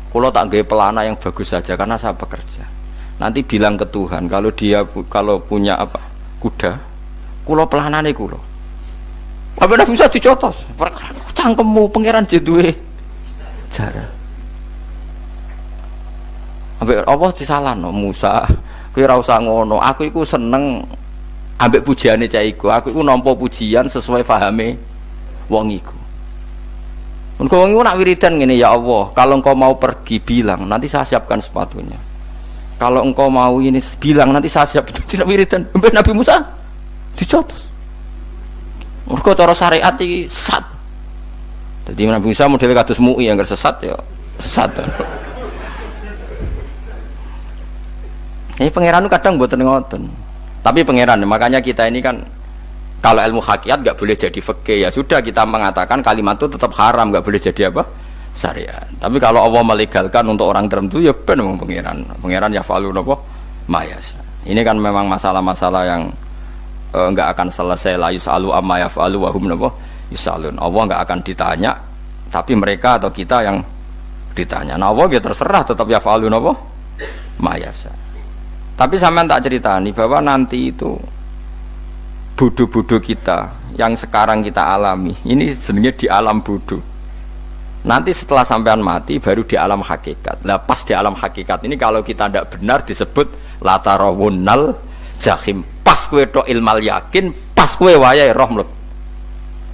kalau tak gaya pelana yang bagus saja karena saya bekerja. Nanti bilang ke Tuhan kalau punya apa kuda, kulo pelanane kulo. Apa Nabi Musa dicotos? Cangkemmu pangeran jedue jaran. Ambek Allah disalahno Musa, kowe ora usah ngono. Aku iku seneng ambek pujiane cah iku. Aku iku nampa pujian sesuai pahame wong iku. Engkau nak wiridan gini, ya Allah, kalau engkau mau pergi bilang, nanti saya siapkan sepatunya. Kalau engkau mau ini bilang, nanti saya siap. Tidak wiridan. Nabi Musa dicotos. Engkau cara syariat ini sesat. Jadi Nabi Musa model kados MUI yang sesat ya sesat. Ini pangeran kadang buat ngoten. Tapi pangeran, makanya kita ini kan kalau ilmu hakikat nggak boleh jadi fikih, ya sudah kita mengatakan kalimat itu tetap haram, nggak boleh jadi apa syariat. Tapi kalau Allah melegalkan untuk orang tertentu ya benar pangeran ya falu nopo mayas. Ini kan memang masalah-masalah yang nggak akan selesai. La yusalu amma yafalu wa hum nopo yusalun. Allah nggak akan ditanya, tapi mereka atau kita yang ditanya. Nah Allah ya terserah tetap ya falu nopo mayas. Tapi sampean tak ceritani bahwa nanti itu bodoh-bodoh kita yang sekarang kita alami ini sebenarnya di alam bodoh. Nanti setelah sampean mati baru di alam hakikat. Nah pas di alam hakikat ini kalau kita tidak benar disebut latarawunnal jahim. Pas kue tok ilmal yakin, pas kue wayai roh mleb.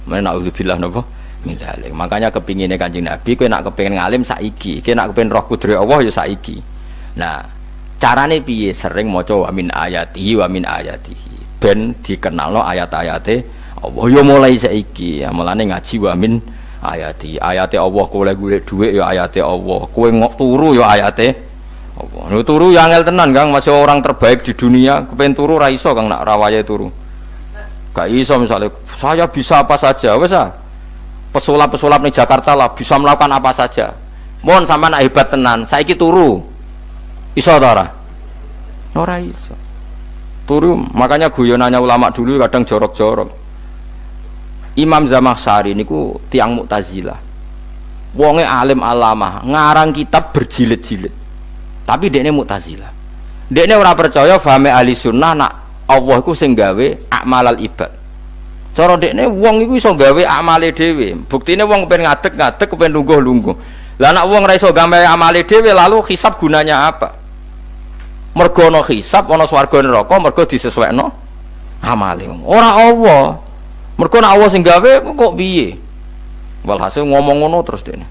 Menauzubillah napa min dzalik. Makanya kepingine Kanjeng Nabi kue nak kepengin ngalim saiki, kue nak kepengin roh kudri Allah ya saiki. Nah carane piye? Sering maca wa min ayatihi wa min ayatihi. ben dikenalno ayat-ayate Allah. Ya mulai saiki ya mulane ngaji wa min ayati. Ayate Allah kowe golek dhuwit ya ayate Allah. Kowe turu ya ayate Allah. Lho turu ya angel tenan Kang, masih orang terbaik di dunia, kepen turu ra iso Kang nak rawaye turu. Gak iso misalnya saya bisa apa saja wis ah. Pesulap-pesulap ning Jakarta lah bisa melakukan apa saja. Mohon sampean nak hebat tenan, saiki turu. Iso ta ora? Ora iso. Turu makanya guyonannya ulama dulu kadang jorok-jorok. Imam Zamakhsyari niku tiang Mu'tazilah. Wonge alim alamah, ngarang kitab berjilid-jilid. Tapi dekne Mu'tazilah. Dekne ora percaya fahame ahli sunnah nak Allah iku sing gawe akmalal ibad. Cara dekne wong iku iso gawe amale dhewe. Buktine wong kepen ngadeg-ngadeg, kepen lungguh-lungguh. Lah nek wong ora iso gawe amale dhewe lalu hisab gunanya apa? Mergo ana hisab, ana swarga neraka, mergo disesuaikno amale. Ora Allah. Mergo nek Allah sing gawe kok piye? Walhasil ngomong ngono terus dekne.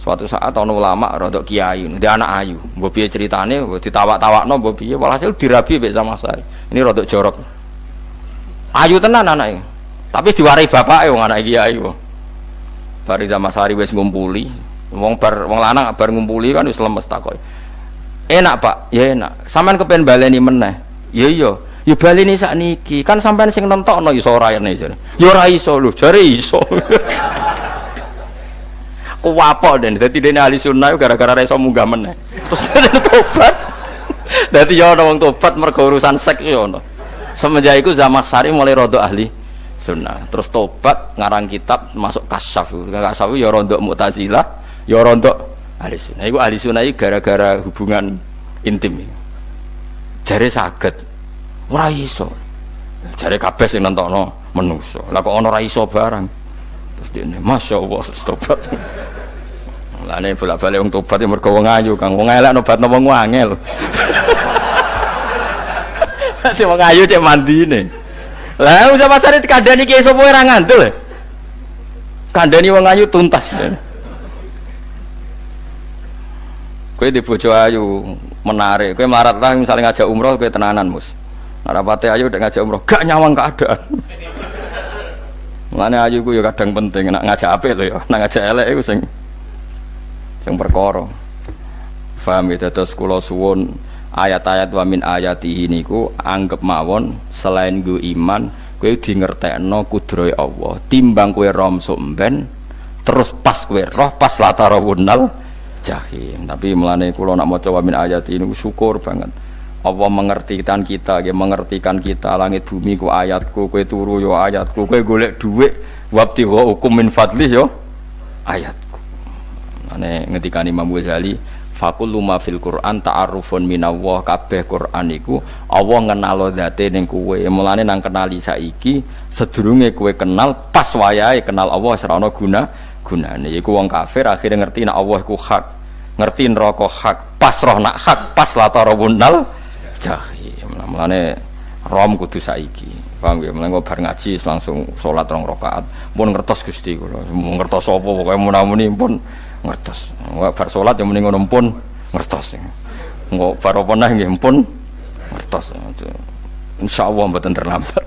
Suatu saat ana ulama rodok kiai, ndek anak ayu. Mbok piye critane, mbok ditawak-tawakno mbok piye, walhasil dirabi mek Zamakhsyari. Ini rodok jorok. Ayu tenan anake. Tapi diwarai bapake wong anak kiai kok. Bar Zamakhsyari wis ngumpuli, wong lanang bar ngumpuli kan wis lemes takoki. Enak Pak, ya enak. Sampeyan kepen baleni meneh. Ya iya. Ya baleni sakniki. Kan sampeyan sing nentokno iso ora ene jare. Ya ora iso lho, jare iso. Kuwapok den. Dadi dene ahli sunnah gara-gara ora iso munggah meneh. Terus tobat. Dadi ya ana wong tobat mergo urusan sek ya ana. Semenjak iku Zamakhsyari mulai rodok ahli sunnah. Terus tobat ngarang kitab masuk kasyaf. Kasyaf ya rodok Mu'tazilah, ya rodok ahli sunnah. Iku ahli sunnah iki gara-gara hubungan intim. Jare saged. Ora iso. Jare kabeh sing nentokno menungso. Lah kok ana ora iso barang. Terus dene masyaallah tobat. Lane bolak-balik wong tobat ya mergo wong ayu Kang. Wong elek nobatno wong angel. Dadi wong ayu cek mandine. Lah usah pasare dikandani ki sapa ora ngandel. Kandani wong ayu tuntas. Kowe di bojo ayu menarik, kowe melarat lah misalnya ngajak umroh kowe tenanan mus. Rapate ayu udah ngajak umroh, gak nyawang keadaan. Mulane ayu ku ya kadang penting, nak ngajak apik lho ya, nak ngajak elek iku sing perkara. Paham ya, terus kula suwun ayat-ayat wa min ayatihi niku anggap mawon selain nggo iman, kowe di ngertekno kudrohe Allah. Timbang kowe rom somben terus pas kowe roh pas latarawunal jahim. Tapi mulane kula nak maca wa min ayatihi niku syukur banget. Allah mengertikan kita, dia mengertikan kita. Langit bumi ku ayatku, kowe turu yo ayatku, kowe golek dhuwit wabti wa hukum min fadlih yo ayatku. Ane ngendikan Imam Ghazali, faqullu ma fil Qur'an ta'arufun minallah. Kabeh Qur'an iku Allah ngenalo zate ning kowe. Mulane nang kenali saiki sedurunge kowe kenal pas wayahe kenal Allah ora ana gunane. Iku wong kafir akhire ngerti nek Allah iku hak, ngerti neraka hak, pas roh nak hak, pas latarawunal jahim. Mulane rom kudu saiki. Paham ya? Mulane bar ngaji langsung salat 2 rakaat. Pun ngertos Gusti kula. Mun ngertos apa pokoke munamuni pun ngertos. Bar salat ya muni ngono pun ngertos. Engko bar apa neh nggih pun ngertos. Insyaallah mboten terlambat.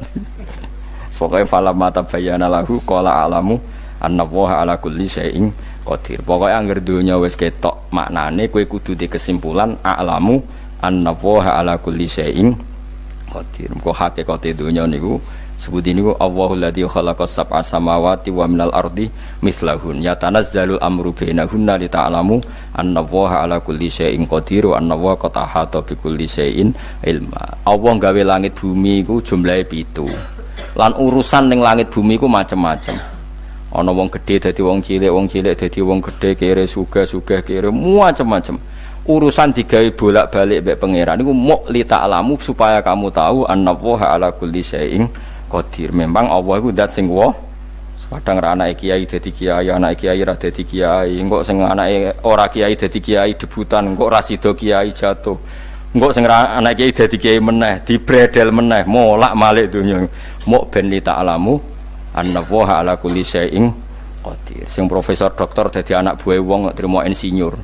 Pokoke fala mata bayana lahu qala alamu annallaha ala kulli syai'in qadir. Pokoke anggere donya wis ketok maknane kowe kudu di kesimpulan alamu annallaha ala kulli syai'in qadir. Kok hakikate donya niku sebut niku Allahul ladzi khalaqas sab'a samawati wa minal ardi mislahun yatanazzalul amru bainahunna li ta'lamu annallaha ala kulli syai'in qadir wa annallaha qad ahata bi kulli syai'in ilma. Allah gawe langit bumi iku jumlahe 7. Lan urusan ning langit bumi iku macam-macam. Ana wong gedhe dadi wong cilik dadi wong gedhe, kere sugih kere macam-macam. Urusan digawe bolak-balik mbek pangeran niku muk li ta'lamu supaya kamu tahu annallaha ala kulli syai'in qadir. Memang Allah iku zat sing wa. Kadang ra anake kiai dadi kiai, anake kiai ra dadi kiai, engko sing anake ora kiai dadi kiai debutan, engko ra sida kiai jatuh. Engko sing anake kiai dadi kiai meneh, dibredel meneh, molak malik donya. Muk ben li ta'lamu annallaha ala kulli syai'in qadir. Sing profesor doktor dadi anak buah wong trimo insinyur.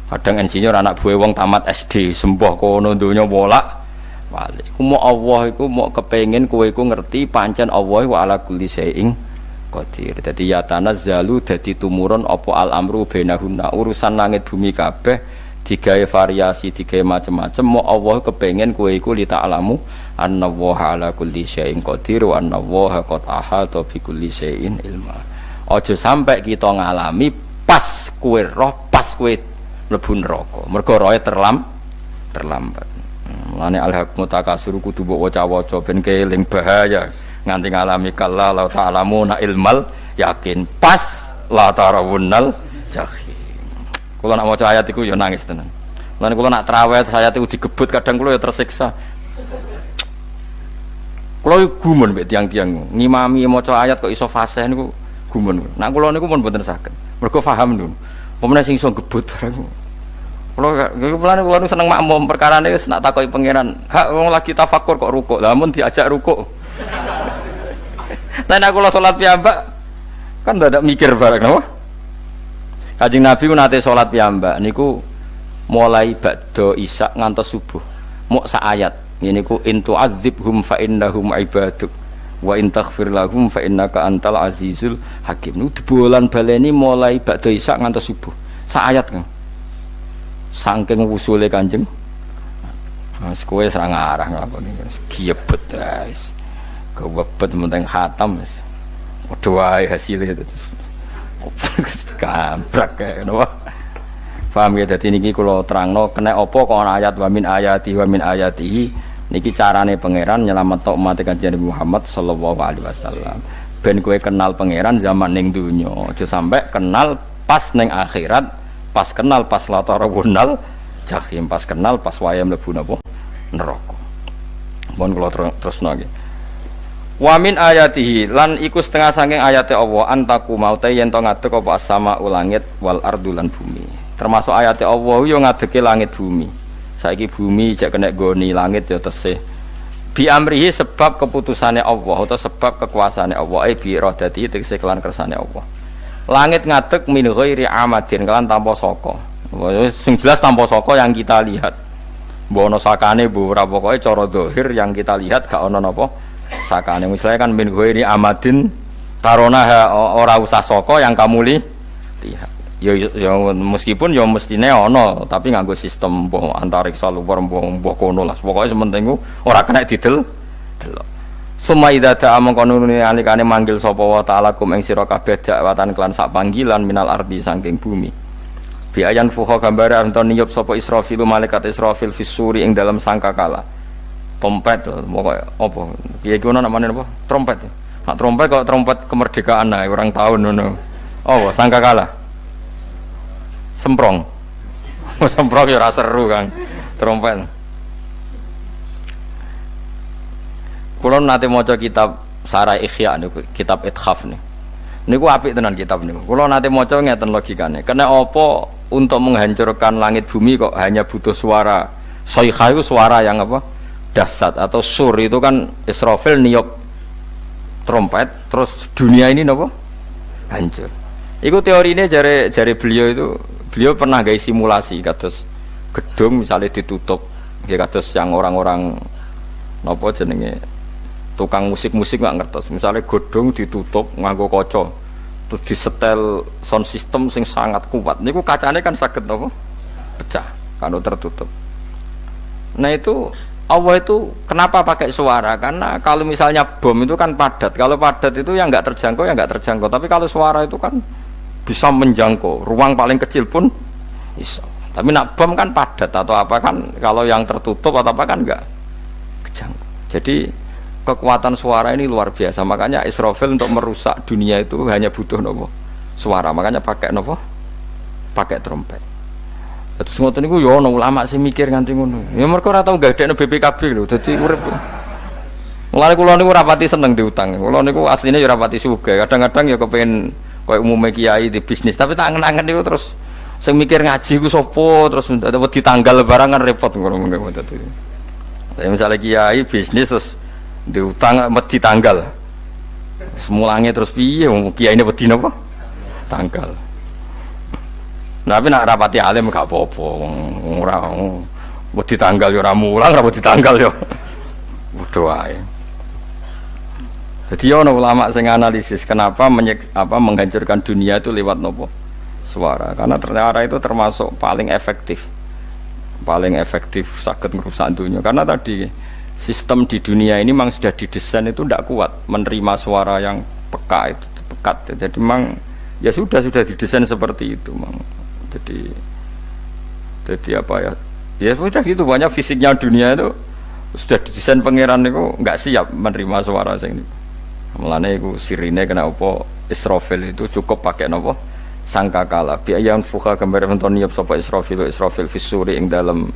Kadang insinyur anak buah wong tamat SD, sembah kono donya bolak wali. Iku mau Allah iku mau kepengin kowe iku ngerti pancen Allah wa ala kulli syai'in qadir. Dadi ya tanazzalu dadi tumurun apa al amru bainahunna urusan langit bumi kabeh digawe variasi digawe macam-macam mau Allah kepengin kowe iku li ta'lamu annallaha ala kulli syai'in qadir wa annallaha qad ahata bi kulli syai'in ilma. Aja sampai kita ngalami pas kowe roh pas kowe mlebu neraka. Mergo roe terlambat. Mulane al-haqqu takasur kudu mbok waca-waca ben keling bahaya nganti ngalami kalla la ta'lamuna ilmal yakin pas la tarawunnal jahim. Kula nak maca ayat iku ya nangis tenan. Mulane kula nak traweh ayat iku digebut kadang kula ya tersiksa. Kula gumun mbek tiang-tiang ngimami maca ayat kok iso fasih niku gumun. Nak kula niku pun mboten saged. Mergo paham lho. Pemene sing iso gebut barang. Kula niku seneng makmum perkarane wis nak takoki pangeran. Hak wong lagi tafakur kok rukuk. Lah mun diajak rukuk. Nah nek kula salat piyambak kan ndak mikir barang napa? Kanjeng Nabi ku nate salat piyambak niku mulai ba'da isya ngantos subuh. Mok sak ayat. Niku in tu'adzibhum fa innahum ibaduk wa in taghfir lahum fa innaka antal azizul hakim. Niku dibolan baleni mulai ba'da isya ngantos subuh. Sak ayat kan. Saking wusule Kanjeng. Mas kowe ora ngarah nglakoni giebet guys. Kewebet menting khatam wis. Padha wae hasile itu. Gambrak kae napa. Paham ya dadi niki kula terangno kena apa kok ana ayat wa min ayatihi niki carane pangeran nyelametno umat Kanjeng Muhammad sallallahu alaihi wasallam. Ben kowe kenal pangeran zaman ning donya, aja sampai kenal pas ning akhirat, pas kenal pas latarawunal jahim, pas kenal pas waya mlebu napa neraka. Mohon kula terusno nggih. Wa min ayatihi lan iku setengah saking ayate Allah antaku maute yen to ngadeg apa as-sama langit wal ardu lan bumi. Termasuk ayate Allah yo ngadege langit bumi. Saiki bumi jek kena goni langit ya tesih. Bi amrihi sebab keputusane Allah atau sebab kekuasaane Allah bi iradati tegese kelan kersane Allah. Langit ngadeg min ghairi amadin kelan tanpa saka. Sing jelas tanpa saka yang kita lihat. Mbok ana sakane mbok ora pokoke cara zahir yang kita lihat gak ana napa sakane misalnya kan min ghairi amadin tarona ora usah saka yang kamu lihat. Ya meskipun ya mestine ana tapi nganggo sistem mbah antariksa luar mbah kono lah pokoke sementing ora kena didel delok. Summa idza ta'a mangkonune alikane manggil sapa wa ta'ala kum ing sira kabeh dakwatan kelan sak panggilan minal ardi saking bumi. Bi ayan fuha gambare anton niyup sapa Israfil malaikat Israfil fisuri ing dalam sangkakala. Trompet pokoke apa piye ngono namane apa trompet nak trompet kok trompet kemerdekaan ae orang tahun ngono oh sangkakala semprong semprong ya ora seru kan trompet kula nate maca kitab Sarah Ikhya niku kitab Ithaf niku apik tenan kitab niku kula nate maca ngeten logikane kena apa untuk menghancurkan langit bumi kok hanya butuh suara sayha itu suara yang apa dahsyat atau sur itu kan Israfil niup trompet terus dunia ini napa hancur. Iku teorine jare beliau pernah gawe simulasi kados gedung misalnya ditutup nggih kados yang orang-orang napa jenenge tukang musik-musik nggak ngertos misalnya gedung ditutup nganggo kaca terus disetel sound system sing sangat kuat niku kacane kan saged napa pecah kalau tertutup. Nah itu Allah itu kenapa pakai suara? Karena kalau misalnya bom itu kan padat. Kalau padat itu yang nggak terjangkau, ya nggak terjangkau. Tapi kalau suara itu kan bisa menjangkau. Ruang paling kecil pun bisa. Tapi nak bom kan padat atau apa kan? Kalau yang tertutup atau apa kan nggak kejangkau. Jadi kekuatan suara ini luar biasa. Makanya Israfil untuk merusak dunia itu hanya butuh nopo suara. Makanya pakai nopo, pakai trompet. Terus ngoten niku ya ana ulama sing mikir nganti ngono. Ya mergo ora tau gagdekno BPKB lho, dadi urip. Mulane kula niku ora pati seneng diutang. Kula niku asline ya ora pati sugih. Kadang-kadang ya kepengin koyo umume kiai di bisnis, tapi tak angen-angen niku terus sing mikir ngaji ku sapa, terus wedi tanggal barang kan repot ngono dadi. Ya misale kiai bisnis terus diutang wedi tanggal. Semulange terus piye wong kiyaine wedi napa? Tanggal. Tapi nak rapati alim gak apa-apa, Mau ditanggal ya ora mulang, ora ditanggal ya. Padha wae. Jadi ono ulama sing analisis kenapa menghancurkan dunia itu lewat nopo? Suara. Karena ternyata itu termasuk paling efektif. Paling efektif sakit merusak dunia. Karena tadi sistem di dunia ini memang sudah didesain itu tidak kuat menerima suara yang peka itu pekat. Jadi memang ya sudah didesain seperti itu, memang. Jadi apa ya? Ya sudah gitu, banyak fisiknya dunia itu sudah didesain pangeran itu nggak siap menerima suara sing ini. Mulane iku sirine kena apa Israfil itu cukup pakai napa sangkakala bi ayyan fuha gambar menton niap sapa Israfil fisuri ing dalam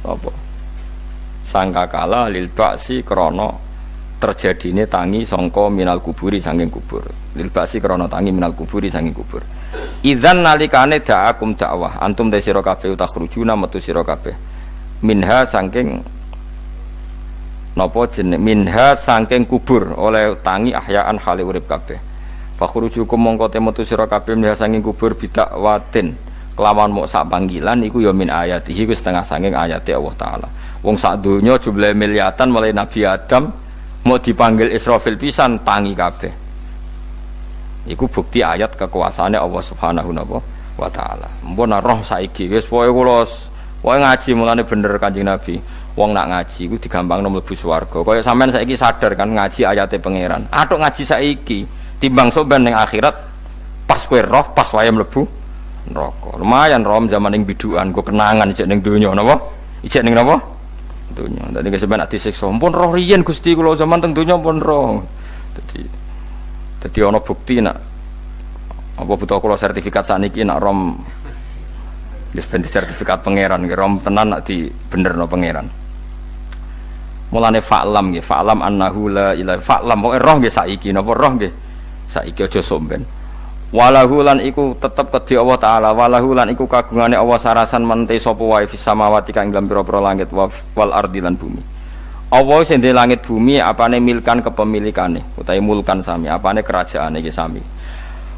apa sangkakala lil ba'si krana terjadine tangi sangka minal kuburi saking kubur lil ba'si krana tangi minal kuburi saking kubur idzan nalikane da'akum dakwah antum te sira kabeh takhrujuna metu sira kabeh minha saking napa jeneng minha saking kubur oleh tangi ahyaan hale urip kabeh fakhrujukum mongko te metu sira kabeh minha saking kubur bidak watin kelawan mok sak panggilan iku ya min ayatihi wis setengah saking ayate Allah taala wong sak donya jumlahe miliatan mulai Nabi Adam mau dipanggil Israfil pisan tangi kabeh iku bukti ayat kekuasaane Allah Subhanahu wa taala mpun roh saiki wis pokoke kula wae ngaji mulane bener Kanjeng Nabi. Wong nak ngaji iku digampangno mlebu swarga. Kaya sampean saiki sadar kan ngaji ayate pangeran. Atuk ngaji saiki timbang soban ning akhirat pas kowe roh pas wae mlebu neraka. Lumayan rom zaman ning bidukan go kenangan ijek ning donya napa? Ijek ning napa? Donya. Dadi sampean ati siksa. Mumpun roh riyen Gusti kula zaman teng donya pun roh. Dadi ana bukti nak apa butuh kula sertifikat sakniki nak rom wis ben sertifikat pangeran nggih rom tenan nak di benerno pangeran. Mulane fa'lam nggih, fa'lam annahu la ilaha fa'lam pokoke roh nggih saiki napa roh nggih saiki aja somben. Walahu lan iku tetep kedhi Allah taala, walahu lan iku kagungane Allah sarasan mente sapa wae fis samawati kang ing pira-pira langit wal ardi lan bumi. Allah sing ndek langit bumi apane milkan kepemilikane utawi mulkan sami, apane kerajaane iki sami.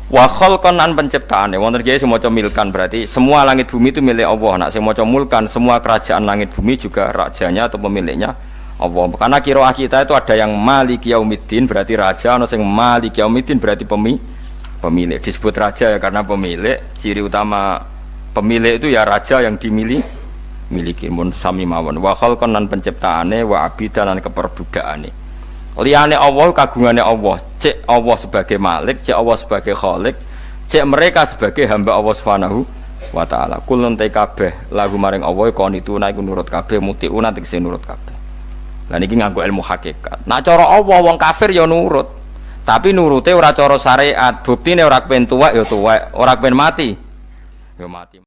Wa khalqan an penciptaane wonten iki sing maca milkan berarti semua langit bumi itu milik Allah. Nak sing maca mulkan semua kerajaan langit bumi juga rajanya atau pemiliknya Allah. Karena qiraah kita itu ada yang Maliki Yaumiddin berarti raja, ana sing Maliki Yaumiddin berarti pemilik. Disebut raja ya karena pemilik. Ciri utama pemilik itu ya raja yang dimiliki. Mun sami mawon. Wa khalqan lan penciptaane wa abidan lan keperbudakane. Liyane Allah kagungane Allah. Cek Allah sebagai malik, cek Allah sebagai khalik, cek mereka sebagai hamba Allah Subhanahu wa taala. Kulun te kabeh lagu maring Allah konituna iku nurut kabeh mutiuna tegese nurut kabeh. Lah niki nganggo ilmu hakikat. Nak cara Allah wong kafir ya nurut. Tapi nurute ora cara syariat. Buktine ora kepen tuwek ya tuwek, ora kepen mati ya mati.